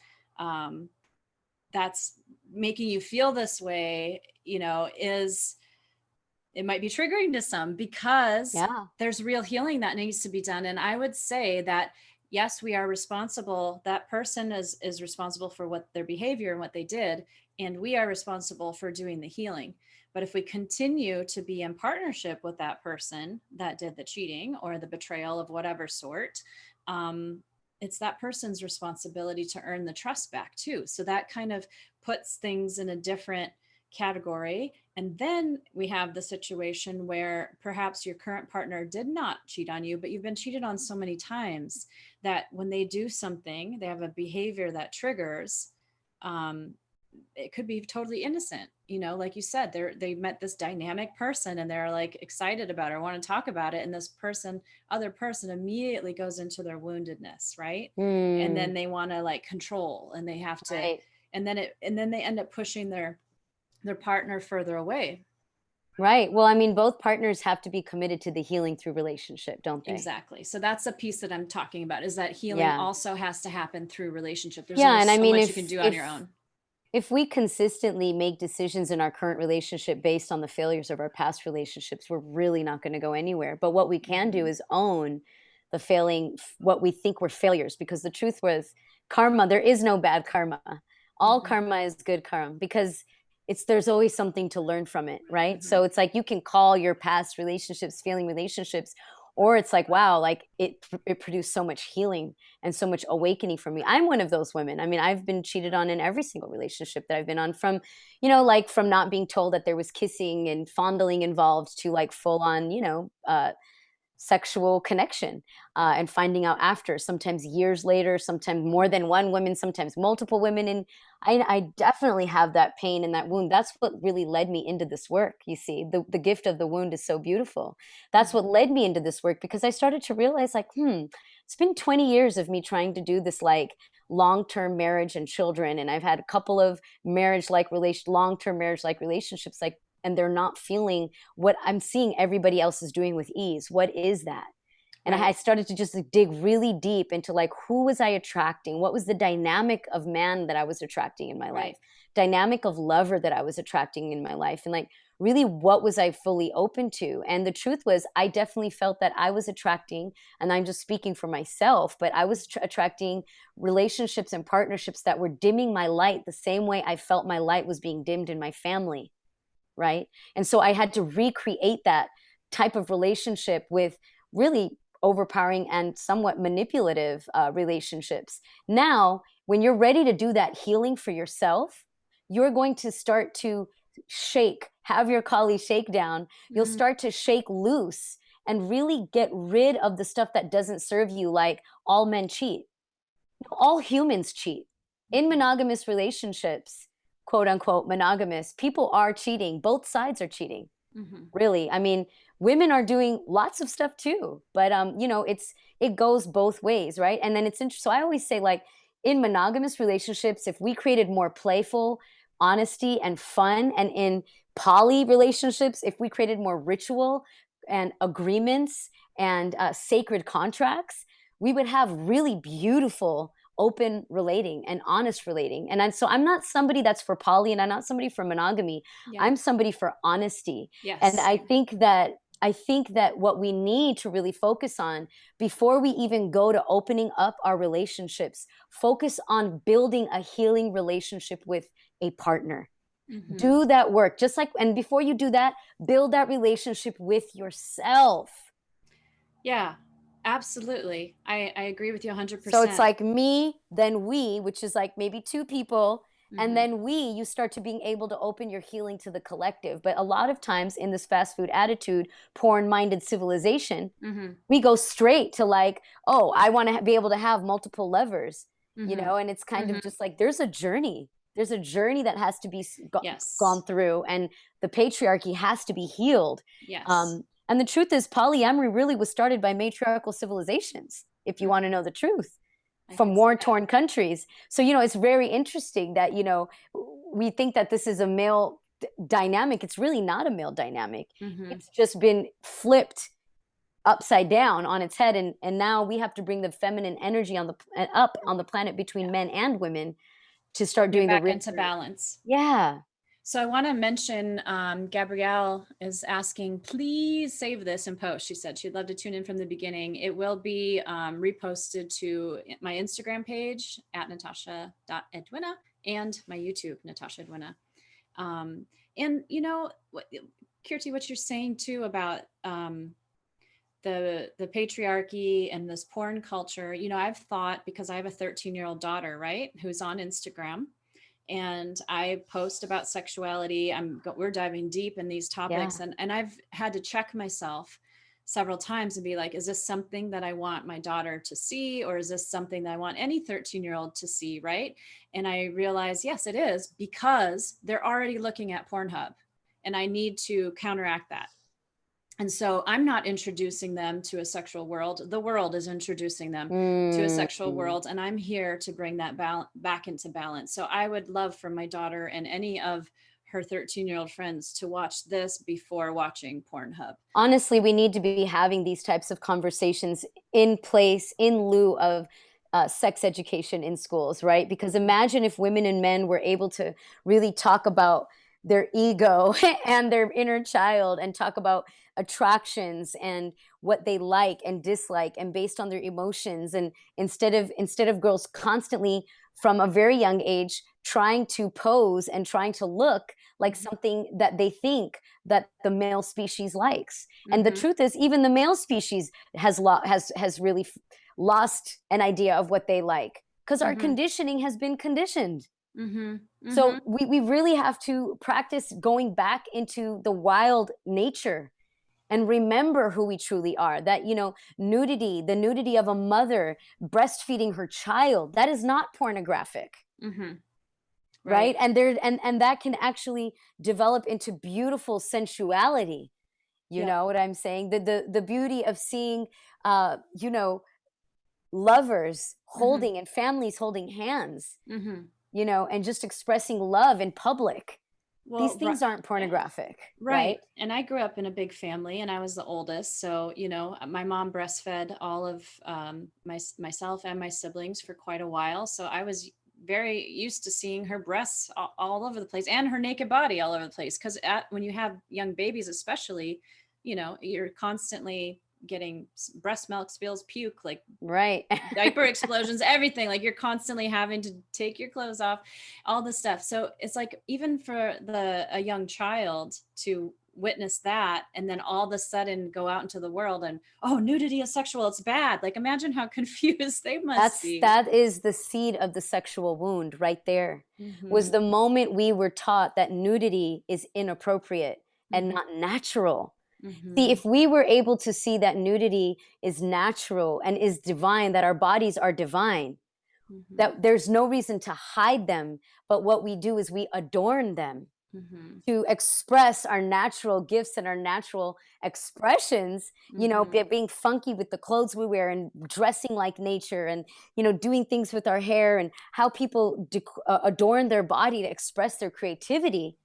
[SPEAKER 1] making you feel this way, is, it might be triggering to some, because there's real healing that needs to be done. And I would say that, yes, we are responsible. That person is responsible for what their behavior and what they did. And we are responsible for doing the healing. But if we continue to be in partnership with that person that did the cheating or the betrayal of whatever sort, it's that person's responsibility to earn the trust back too. So that kind of puts things in a different category. And then we have the situation where perhaps your current partner did not cheat on you, but you've been cheated on so many times that when they do something, they have a behavior that triggers, it could be totally innocent. Like you said, they met this dynamic person and they're like excited about it or want to talk about it. And this other person immediately goes into their woundedness. Right. And then they want to like control, and they have to,
[SPEAKER 3] Right.
[SPEAKER 1] and then they end up pushing their partner further away.
[SPEAKER 3] Right. Well, I mean, both partners have to be committed to the healing through relationship, don't they?
[SPEAKER 1] Exactly. So that's a piece that I'm talking about, is that healing also has to happen through relationship. There's
[SPEAKER 3] and I mean,
[SPEAKER 1] much you can do on your own.
[SPEAKER 3] If we consistently make decisions in our current relationship based on the failures of our past relationships, we're really not going to go anywhere. But what we can do is own the failing, what we think were failures, because the truth was karma, there is no bad karma. All karma is good karma, because there's always something to learn from it, right? So it's like you can call your past relationships failing relationships, or it's like, wow, like it produced so much healing and so much awakening for me. I'm one of those women. I mean, I've been cheated on in every single relationship that I've been on, from, like from not being told that there was kissing and fondling involved to like full on, sexual connection, and finding out after, sometimes years later, sometimes more than one woman, sometimes multiple women. And I definitely have that pain and that wound. That's what really led me into this work. You see, the gift of the wound is so beautiful. That's what led me into this work, because I started to realize like, it's been 20 years of me trying to do this like long-term marriage and children. And I've had a couple of long-term marriage-like relationships, like, and they're not feeling what I'm seeing everybody else is doing with ease. What is that? And I started to just dig really deep into like, who was I attracting? What was the dynamic of man that I was attracting in my life? Dynamic of lover that I was attracting in my life? And like, really, what was I fully open to? And the truth was, I definitely felt that I was attracting, and I'm just speaking for myself, but I was attracting relationships and partnerships that were dimming my light the same way I felt my light was being dimmed in my family. Right. And so I had to recreate that type of relationship with really overpowering and somewhat manipulative relationships. Now, when you're ready to do that healing for yourself, you're going to start to have your Kali shakedown. You'll start to shake loose and really get rid of the stuff that doesn't serve you, like all men cheat. All humans cheat. In monogamous relationships, quote unquote monogamous, people are cheating. Both sides are cheating. Really. I mean, women are doing lots of stuff too, but it goes both ways, right? And then it's interesting. So I always say, like, in monogamous relationships, if we created more playful honesty and fun, and in poly relationships, if we created more ritual and agreements and sacred contracts, we would have really beautiful open relating and honest relating. And so I'm not somebody that's for poly, and I'm not somebody for monogamy.
[SPEAKER 1] Yeah.
[SPEAKER 3] I'm somebody for honesty.
[SPEAKER 1] Yes.
[SPEAKER 3] And I think that what we need to really focus on before we even go to opening up our relationships, focus on building a healing relationship with a partner.
[SPEAKER 1] Mm-hmm.
[SPEAKER 3] Do that work. And before you do that, build that relationship with yourself.
[SPEAKER 1] Yeah, absolutely. I agree with you 100%.
[SPEAKER 3] So it's like me, then we, which is like maybe two people.
[SPEAKER 1] Mm-hmm.
[SPEAKER 3] And then you start to being able to open your healing to the collective. But a lot of times in this fast food attitude, porn-minded civilization,
[SPEAKER 1] mm-hmm.
[SPEAKER 3] we go straight to like, oh, I want to be able to have multiple lovers,
[SPEAKER 1] mm-hmm.
[SPEAKER 3] you know, and it's kind
[SPEAKER 1] mm-hmm.
[SPEAKER 3] of just like, there's a journey that has to be
[SPEAKER 1] yes.
[SPEAKER 3] gone through, and the patriarchy has to be healed.
[SPEAKER 1] Yes.
[SPEAKER 3] And the truth is, polyamory really was started by matriarchal civilizations, if you want to know the truth, from war-torn countries. So, you know, it's very interesting that, you know, we think that this is a male dynamic. It's really not a male dynamic.
[SPEAKER 1] Mm-hmm.
[SPEAKER 3] It's just been flipped upside down on its head. And now we have to bring the feminine energy up on the planet between men and women to start doing
[SPEAKER 1] back into balance.
[SPEAKER 3] Yeah.
[SPEAKER 1] So I want to mention, Gabrielle is asking, please save this and post. She said she'd love to tune in from the beginning. It will be reposted to my Instagram page at natasha.edwina and my YouTube, Natasha Edwina. And, you know, Kirti, what you're saying too about the patriarchy and this porn culture, you know, I've thought, because I have a 13-year-old daughter, right, who's on Instagram, and I post about sexuality. We're diving deep in these topics, and I've had to check myself several times and be like, is this something that I want my daughter to see, or is this something that I want any 13-year-old to see, right? And I realized, yes, it is, because they're already looking at Pornhub, and I need to counteract that. And so I'm not introducing them to a sexual world. The world is introducing them to a sexual world. And I'm here to bring that back into balance. So I would love for my daughter and any of her 13-year-old friends to watch this before watching Pornhub.
[SPEAKER 3] Honestly, we need to be having these types of conversations in place, in lieu of sex education in schools, right? Because imagine if women and men were able to really talk about their ego and their inner child, and talk about attractions and what they like and dislike, and based on their emotions. And instead of girls constantly from a very young age trying to pose and trying to look like something that they think that the male species likes. And the truth is, even the male species has really lost an idea of what they like, because our conditioning has been conditioned. So we really have to practice going back into the wild nature and remember who we truly are. That, you know, the nudity of a mother breastfeeding her child, that is not pornographic. Right? And that can actually develop into beautiful sensuality. You know what I'm saying? The beauty of seeing, you know, lovers holding and families holding hands. You know, and just expressing love in public. Well, these things aren't pornographic. Right.
[SPEAKER 1] And I grew up in a big family, and I was the oldest. So, you know, my mom breastfed all of myself and my siblings for quite a while. So I was very used to seeing her breasts all over the place, and her naked body all over the place. Because when you have young babies, especially, you know, you're constantly getting breast milk spills, puke, like diaper explosions, everything. Like, you're constantly having to take your clothes off, all this stuff. So it's like, even for a young child to witness that, and then all of a sudden go out into the world and, oh, nudity is sexual, it's bad. Like, imagine how confused they must be.
[SPEAKER 3] That is the seed of the sexual wound right there. Was the moment we were taught that nudity is inappropriate and not natural. See, if we were able to see that nudity is natural and is divine, that our bodies are divine, that there's no reason to hide them, but what we do is we adorn them to express our natural gifts and our natural expressions, you know, being funky with the clothes we wear and dressing like nature, and, you know, doing things with our hair, and how people adorn their body to express their creativity,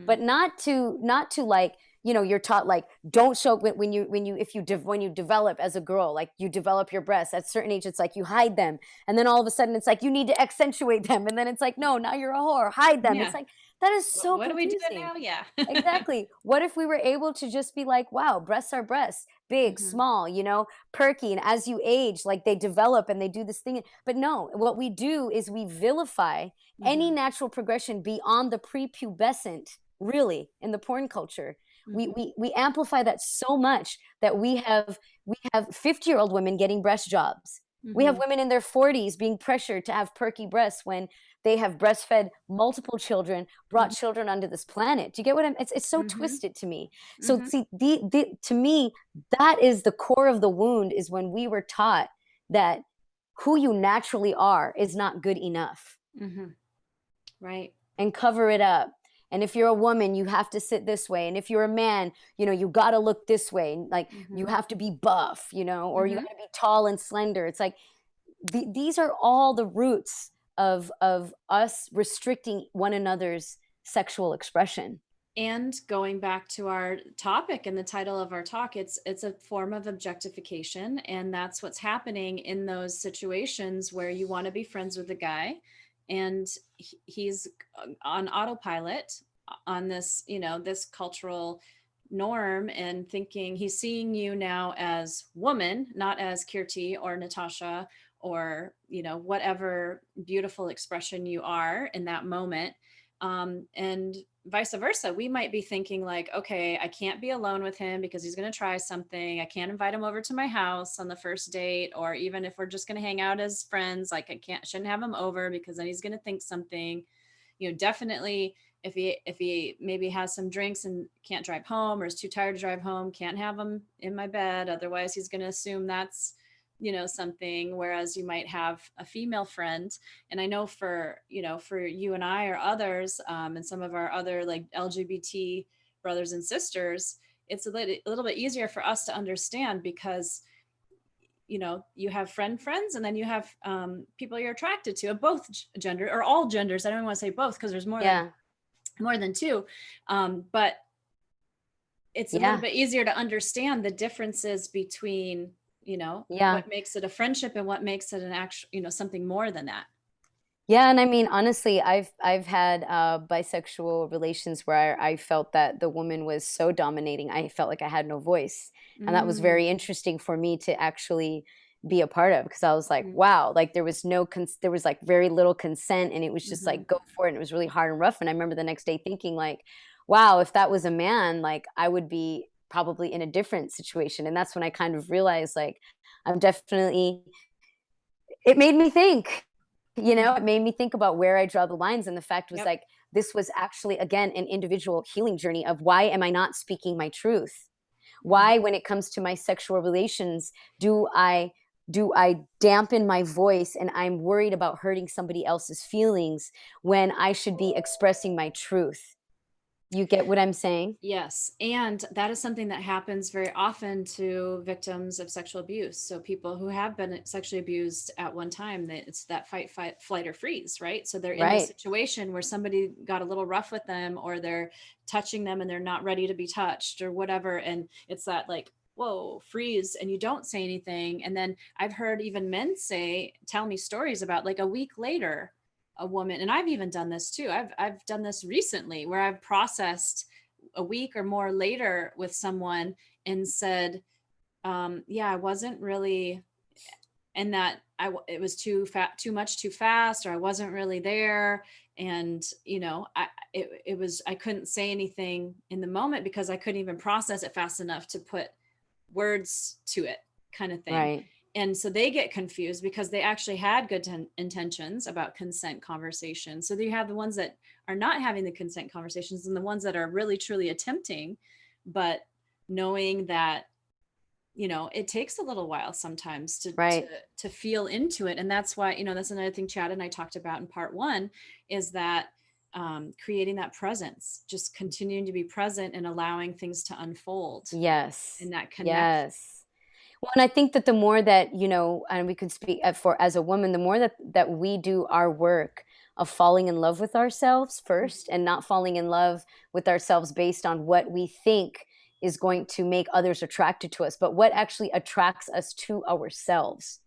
[SPEAKER 3] but not to like, you're taught like, don't show when you develop as a girl, like you develop your breasts at a certain age, it's like you hide them, and then all of a sudden it's like you need to accentuate them, and then it's like, no, now you're a whore, hide them. It's
[SPEAKER 1] Yeah.
[SPEAKER 3] like, that is so
[SPEAKER 1] What do we do
[SPEAKER 3] confusing.
[SPEAKER 1] now? Yeah.
[SPEAKER 3] Exactly. What if we were able to just be like, wow, breasts are breasts, big,
[SPEAKER 1] Mhm.
[SPEAKER 3] small, perky, and as you age, like they develop and they do this thing. But no, what we do is we vilify any
[SPEAKER 1] Mhm.
[SPEAKER 3] natural progression beyond the prepubescent, really, in the porn culture. We amplify that so much that we have 50-year-old women getting breast jobs. We have
[SPEAKER 1] Mhm.
[SPEAKER 3] women in their 40s being pressured to have perky breasts when they have breastfed multiple children, brought
[SPEAKER 1] Mhm.
[SPEAKER 3] children onto this planet. Do you get what it's so
[SPEAKER 1] Mhm.
[SPEAKER 3] twisted to me. So
[SPEAKER 1] Mhm.
[SPEAKER 3] see, to me, that is the core of the wound, is when we were taught that who you naturally are is not good enough,
[SPEAKER 1] Mhm. Right.
[SPEAKER 3] and cover it up. And if you're a woman, you have to sit this way. And if you're a man, you got to look this way. Like you
[SPEAKER 1] Mhm.
[SPEAKER 3] have to be buff, or you
[SPEAKER 1] Mhm.
[SPEAKER 3] got to be tall and slender. It's like these are all the roots of us restricting one another's sexual expression.
[SPEAKER 1] And going back to our topic and the title of our talk, it's a form of objectification, and that's what's happening in those situations where you want to be friends with a guy, and he's on autopilot on this, this cultural norm, and thinking he's seeing you now as woman, not as Kirti or Natasha or whatever beautiful expression you are in that moment. And vice versa, we might be thinking like, okay, I can't be alone with him because he's going to try something. I can't invite him over to my house on the first date, or even if we're just going to hang out as friends, like shouldn't have him over because then he's going to think something. Definitely, if he maybe has some drinks and can't drive home or is too tired to drive home, can't have him in my bed, otherwise he's going to assume that's something. Whereas you might have a female friend, and I know for you and I or others, and some of our other like LGBT brothers and sisters, it's a little bit easier for us to understand, because you have friends, and then you have people you're attracted to of both gender, or all genders. I don't want to say both because there's
[SPEAKER 3] Yeah.
[SPEAKER 1] more than two, but it's a little
[SPEAKER 3] Yeah.
[SPEAKER 1] bit easier to understand the differences between
[SPEAKER 3] Yeah.
[SPEAKER 1] what makes it a friendship and what makes it an actual something more than that.
[SPEAKER 3] Yeah, and I mean, honestly, I've had bisexual relations where I felt that the woman was so dominating. I felt like I had no voice, and that was very
[SPEAKER 1] Mm.
[SPEAKER 3] interesting for me to actually be a part of, because I was like,
[SPEAKER 1] Mm.
[SPEAKER 3] wow, like there was there was like very little consent, and it was just
[SPEAKER 1] Mhm.
[SPEAKER 3] like, go for it. And it was really hard and rough. And I remember the next day thinking like, wow, if that was a man, like I would be probably in a different situation. And that's when I kind of realized like I'm definitely, it made me think, it made me think about where I draw the lines. And the fact was
[SPEAKER 1] Yep.
[SPEAKER 3] like, this was actually, again, an individual healing journey of why am I not speaking my truth? Why, when it comes to my sexual relations, do I dampen my voice, and I'm worried about hurting somebody else's feelings when I should be expressing my truth? You get what I'm saying?
[SPEAKER 1] Yes. And that is something that happens very often to victims of sexual abuse. So people who have been sexually abused at one time, that it's that fight, flight, or freeze, right? So they're in this
[SPEAKER 3] Right.
[SPEAKER 1] situation where somebody got a little rough with them, or they're touching them and they're not ready to be touched or whatever. And it's that like, whoa, freeze, and you don't say anything. And then I've heard even men tell me stories about like a week later, a woman, and I've even done this too. I've done this recently where I've processed a week or more later with someone and said, yeah, I wasn't really, and that it was too much too fast, or I wasn't really there. And it was, I couldn't say anything in the moment because I couldn't even process it fast enough to put words to it, kind of thing.
[SPEAKER 3] Right.
[SPEAKER 1] And so they get confused because they actually had good intentions about consent conversations. So you have the ones that are not having the consent conversations, and the ones that are really truly attempting, but knowing that it takes a little while sometimes to
[SPEAKER 3] Right.
[SPEAKER 1] to feel into it. And that's why that's another thing Chad and I talked about in part one, is that creating that presence, just continuing to be present and allowing things to unfold,
[SPEAKER 3] Yes.
[SPEAKER 1] and that connection.
[SPEAKER 3] Yes. Well, and I think that the more that, and we can speak for as a woman, the more that we do our work of falling in love with ourselves first, and not falling in love with ourselves based on what we think is going to make others attracted to us, but what actually attracts us to ourselves,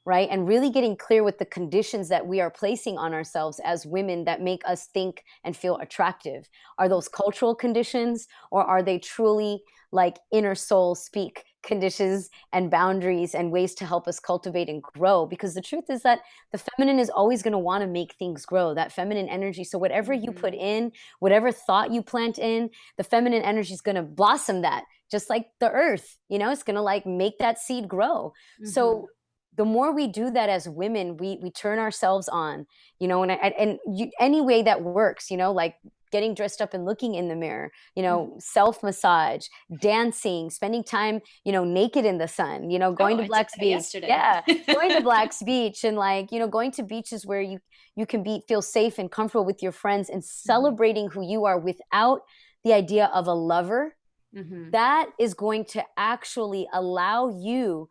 [SPEAKER 3] right? And really getting clear with the conditions that we are placing on ourselves as women that make us think and feel attractive. Are those cultural conditions, or are they truly like inner soul speak conditions and boundaries and ways to help us cultivate and grow? Because the truth is that the feminine is always going to want to make things grow, that feminine energy. So whatever you put in, whatever thought you plant in, the feminine energy is going to blossom that, just like the earth, you know, it's going to like make that seed grow. So the more we do that as women, we turn ourselves on, you know, any way that works, you know, like getting dressed up and looking in the mirror, you know, self-massage, dancing, spending time, you know, naked in the sun, you know, going to Black's Beach.
[SPEAKER 1] Yesterday.
[SPEAKER 3] Yeah. Going to Black's Beach and like, you know, going to beaches where you can feel safe and comfortable with your friends and celebrating who you are without the idea of a lover. That is going to actually allow you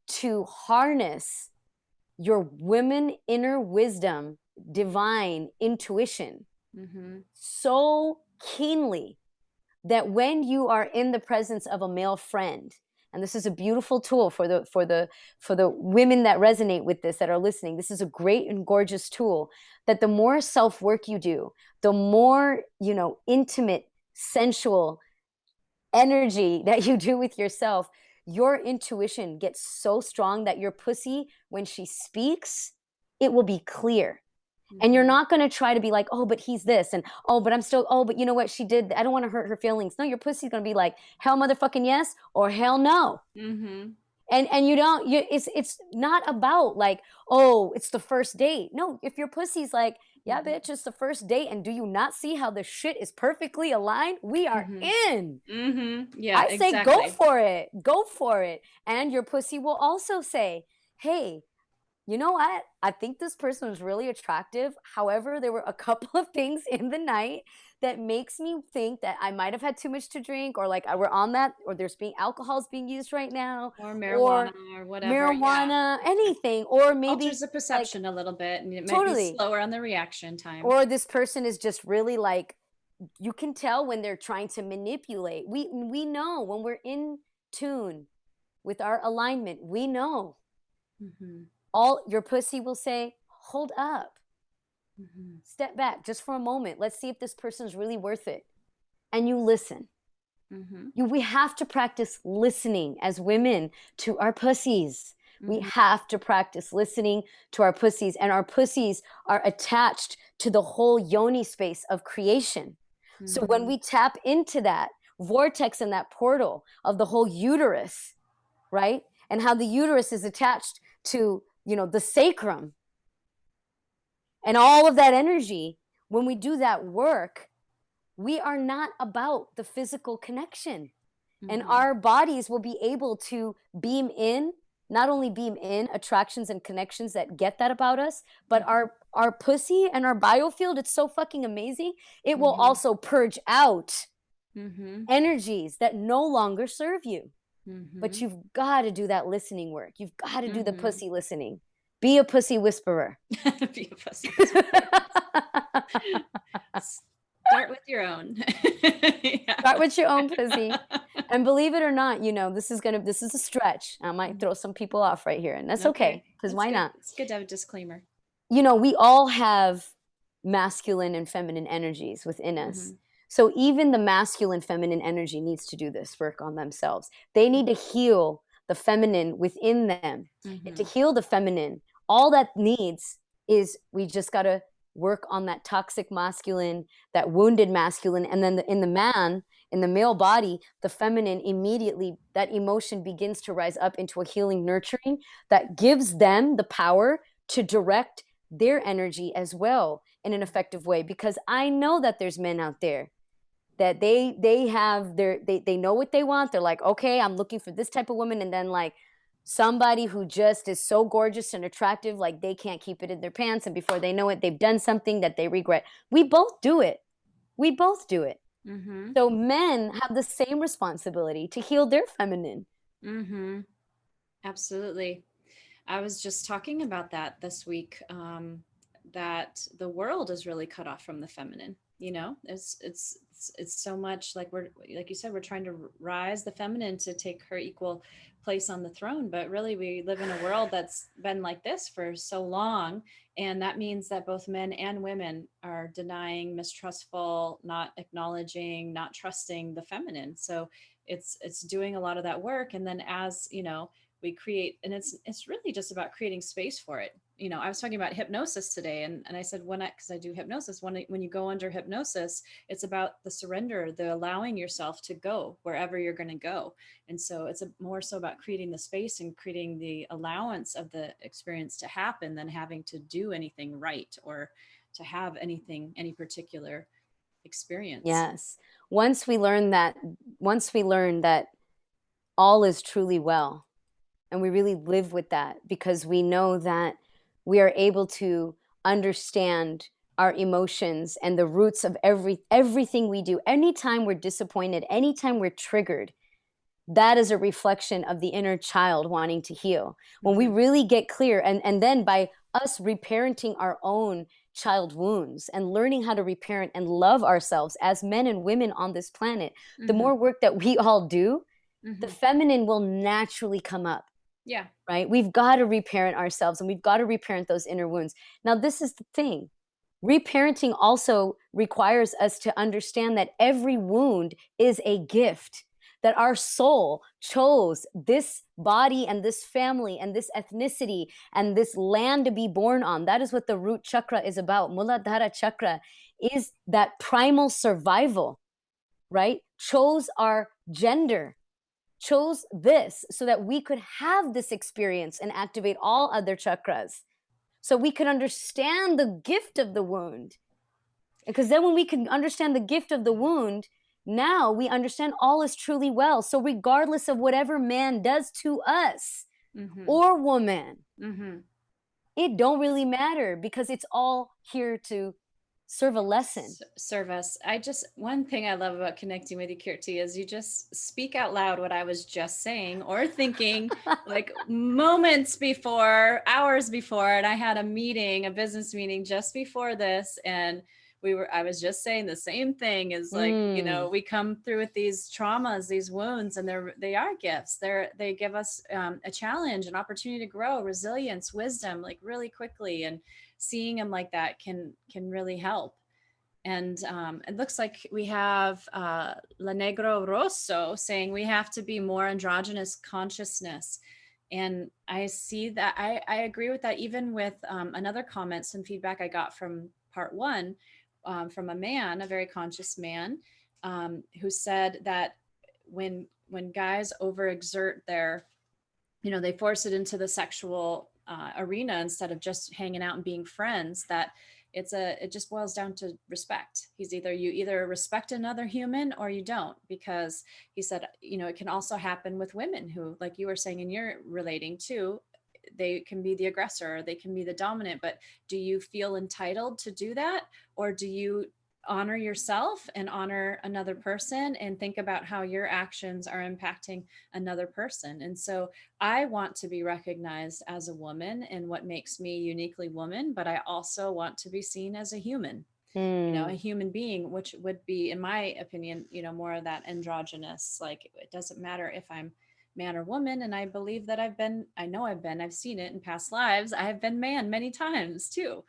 [SPEAKER 3] to harness your women inner wisdom, divine intuition so keenly that when you are in the presence of a male friend, and this is a beautiful tool for the women that resonate with this, that are listening, this is a great and gorgeous tool, that the more self-work you do, the more, you know, intimate, sensual energy that you do with yourself, your intuition gets so strong that your pussy, when she speaks, it will be clear. And you're not going to try to be like, oh, but he's this, and oh, but I'm still, oh, but you know what she did, I don't want to hurt her feelings. No, your pussy's going to be like, hell motherfucking yes, or hell no. And you don't, it's not about like, oh, it's the first date. No, if your pussy's like, yeah, bitch, it's the first date, and do you not see how the shit is perfectly aligned? We are in.
[SPEAKER 1] Yeah,
[SPEAKER 3] I say go for it. Go for it. And your pussy will also say, hey, you know what? I think this person was really attractive. However, there were a couple of things in the night that makes me think that I might have had too much to drink, or like we're on that, or alcohol's being used right now,
[SPEAKER 1] or marijuana, or whatever,
[SPEAKER 3] anything, or maybe
[SPEAKER 1] alters the perception a little bit, and it might
[SPEAKER 3] totally
[SPEAKER 1] be slower on the reaction time.
[SPEAKER 3] Or this person is just really like, you can tell when they're trying to manipulate. We know when we're in tune with our alignment. We know. All your pussy will say, hold up, step back just for a moment. Let's see if this person is really worth it. And you listen. We have to practice listening as women to our pussies. We have to practice listening to our pussies, and our pussies are attached to the whole yoni space of creation. So when we tap into that vortex and that portal of the whole uterus, right? And how the uterus is attached to, you know, the sacrum and all of that energy, when we do that work, we are not about the physical connection. And our bodies will be able to beam in, not only beam in attractions and connections that get that about us, but our pussy and our biofield, it's so fucking amazing. It will also purge out energies that no longer serve you. But you've got to do that listening work. You've got to do the pussy listening. Be a pussy whisperer.
[SPEAKER 1] Be a pussy whisperer. Start with your own.
[SPEAKER 3] Start with your own pussy. And believe it or not, you know, this is a stretch. I might throw some people off right here, and that's okay, because why not?
[SPEAKER 1] It's good to have a disclaimer.
[SPEAKER 3] You know, we all have masculine and feminine energies within us. So even the masculine feminine energy needs to do this work on themselves. They need to heal the feminine within them. And to heal the feminine, all that needs is, we just got to work on that toxic masculine, that wounded masculine. And then in the male body, the feminine, immediately that emotion begins to rise up into a healing nurturing that gives them the power to direct their energy as well in an effective way. Because I know that there's men out there that they know what they want. They're like, okay, I'm looking for this type of woman. And then like somebody who just is so gorgeous and attractive, like they can't keep it in their pants. And before they know it, they've done something that they regret. We both do it. So men have the same responsibility to heal their feminine.
[SPEAKER 1] Absolutely. I was just talking about that this week, that the world is really cut off from the feminine. You know, it's so much like we're, like you said, we're trying to rise the feminine to take her equal place on the throne, but really we live in a world that's been like this for so long, and that means that both men and women are denying, mistrustful, not acknowledging, not trusting the feminine. So it's doing a lot of that work, and then, as you know, we create, and it's really just about creating space for it. You know, I was talking about hypnosis today, and I said, because I do hypnosis, when you go under hypnosis, it's about the surrender, the allowing yourself to go wherever you're going to go. And so it's more so about creating the space and creating the allowance of the experience to happen than having to do anything right or to have any particular experience.
[SPEAKER 3] Yes. Once we learn that all is truly well, and we really live with that, because we know that we are able to understand our emotions and the roots of everything we do. Anytime we're disappointed, anytime we're triggered, that is a reflection of the inner child wanting to heal. When we really get clear, and then by us reparenting our own child wounds and learning how to reparent and love ourselves as men and women on this planet, the more work that we all do, the feminine will naturally come up.
[SPEAKER 1] Yeah.
[SPEAKER 3] Right? We've got to reparent ourselves, and we've got to reparent those inner wounds. Now, this is the thing. Reparenting also requires us to understand that every wound is a gift, that our soul chose this body and this family and this ethnicity and this land to be born on. That is what the root chakra is about. Muladhara chakra is that primal survival, right? Chose our gender, chose this so that we could have this experience and activate all other chakras, so we could understand the gift of the wound. Because then when we can understand the gift of the wound, now we understand all is truly well. So regardless of whatever man does to us or woman, it don't really matter, because it's all here to serve a lesson.
[SPEAKER 1] Serve us. One thing I love about connecting with you, Kirti, is you just speak out loud what I was just saying or thinking like moments before, hours before. And I had a business meeting just before this. And I was just saying the same thing, is like, you know, we come through with these traumas, these wounds, and they are gifts. They give us a challenge, an opportunity to grow, resilience, wisdom, like really quickly. And seeing them like that can really help. And it looks like we have La Negro Rosso saying we have to be more androgynous consciousness. And I see that, I agree with that, even with another comment, some feedback I got from part one, from a man, a very conscious man, who said that when guys overexert their, you know, they force it into the sexual arena instead of just hanging out and being friends, that it just boils down to respect. You either respect another human or you don't, because he said, you know, it can also happen with women who, like you were saying, and you're relating to, they can be the aggressor, or they can be the dominant, but do you feel entitled to do that? Or do you honor yourself and honor another person and think about how your actions are impacting another person? And so I want to be recognized as a woman and what makes me uniquely woman, but I also want to be seen as a human, you know, a human being, which would be, in my opinion, you know, more of that androgynous, like it doesn't matter if I'm man or woman. And I believe that I've seen it in past lives. I have been man many times too,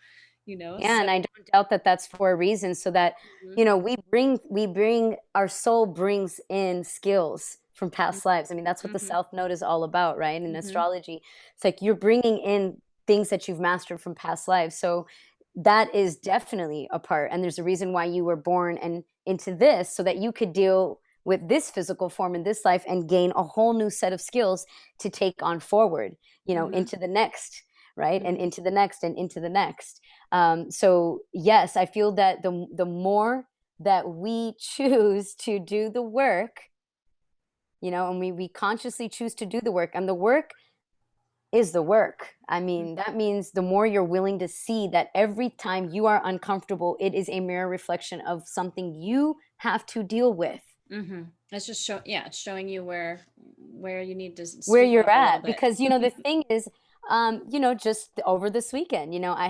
[SPEAKER 1] you know.
[SPEAKER 3] Yeah,
[SPEAKER 1] so.
[SPEAKER 3] and I don't doubt that that's for a reason, so that you know, we bring our soul brings in skills from past lives. I mean, that's what the South Node is all about, right? In astrology, it's like you're bringing in things that you've mastered from past lives. So that is definitely a part, and there's a reason why you were born and into this, so that you could deal with this physical form in this life and gain a whole new set of skills to take on forward, you know, into the next, right? And into the next and into the next. So yes, I feel that the more that we choose to do the work, you know, and we consciously choose to do the work, and the work is the work. I mean, that means the more you're willing to see that every time you are uncomfortable, it is a mirror reflection of something you have to deal with.
[SPEAKER 1] It's just it's showing you where you need to
[SPEAKER 3] where you're
[SPEAKER 1] up a little
[SPEAKER 3] at,
[SPEAKER 1] bit.
[SPEAKER 3] because you know the thing is, just over this weekend, I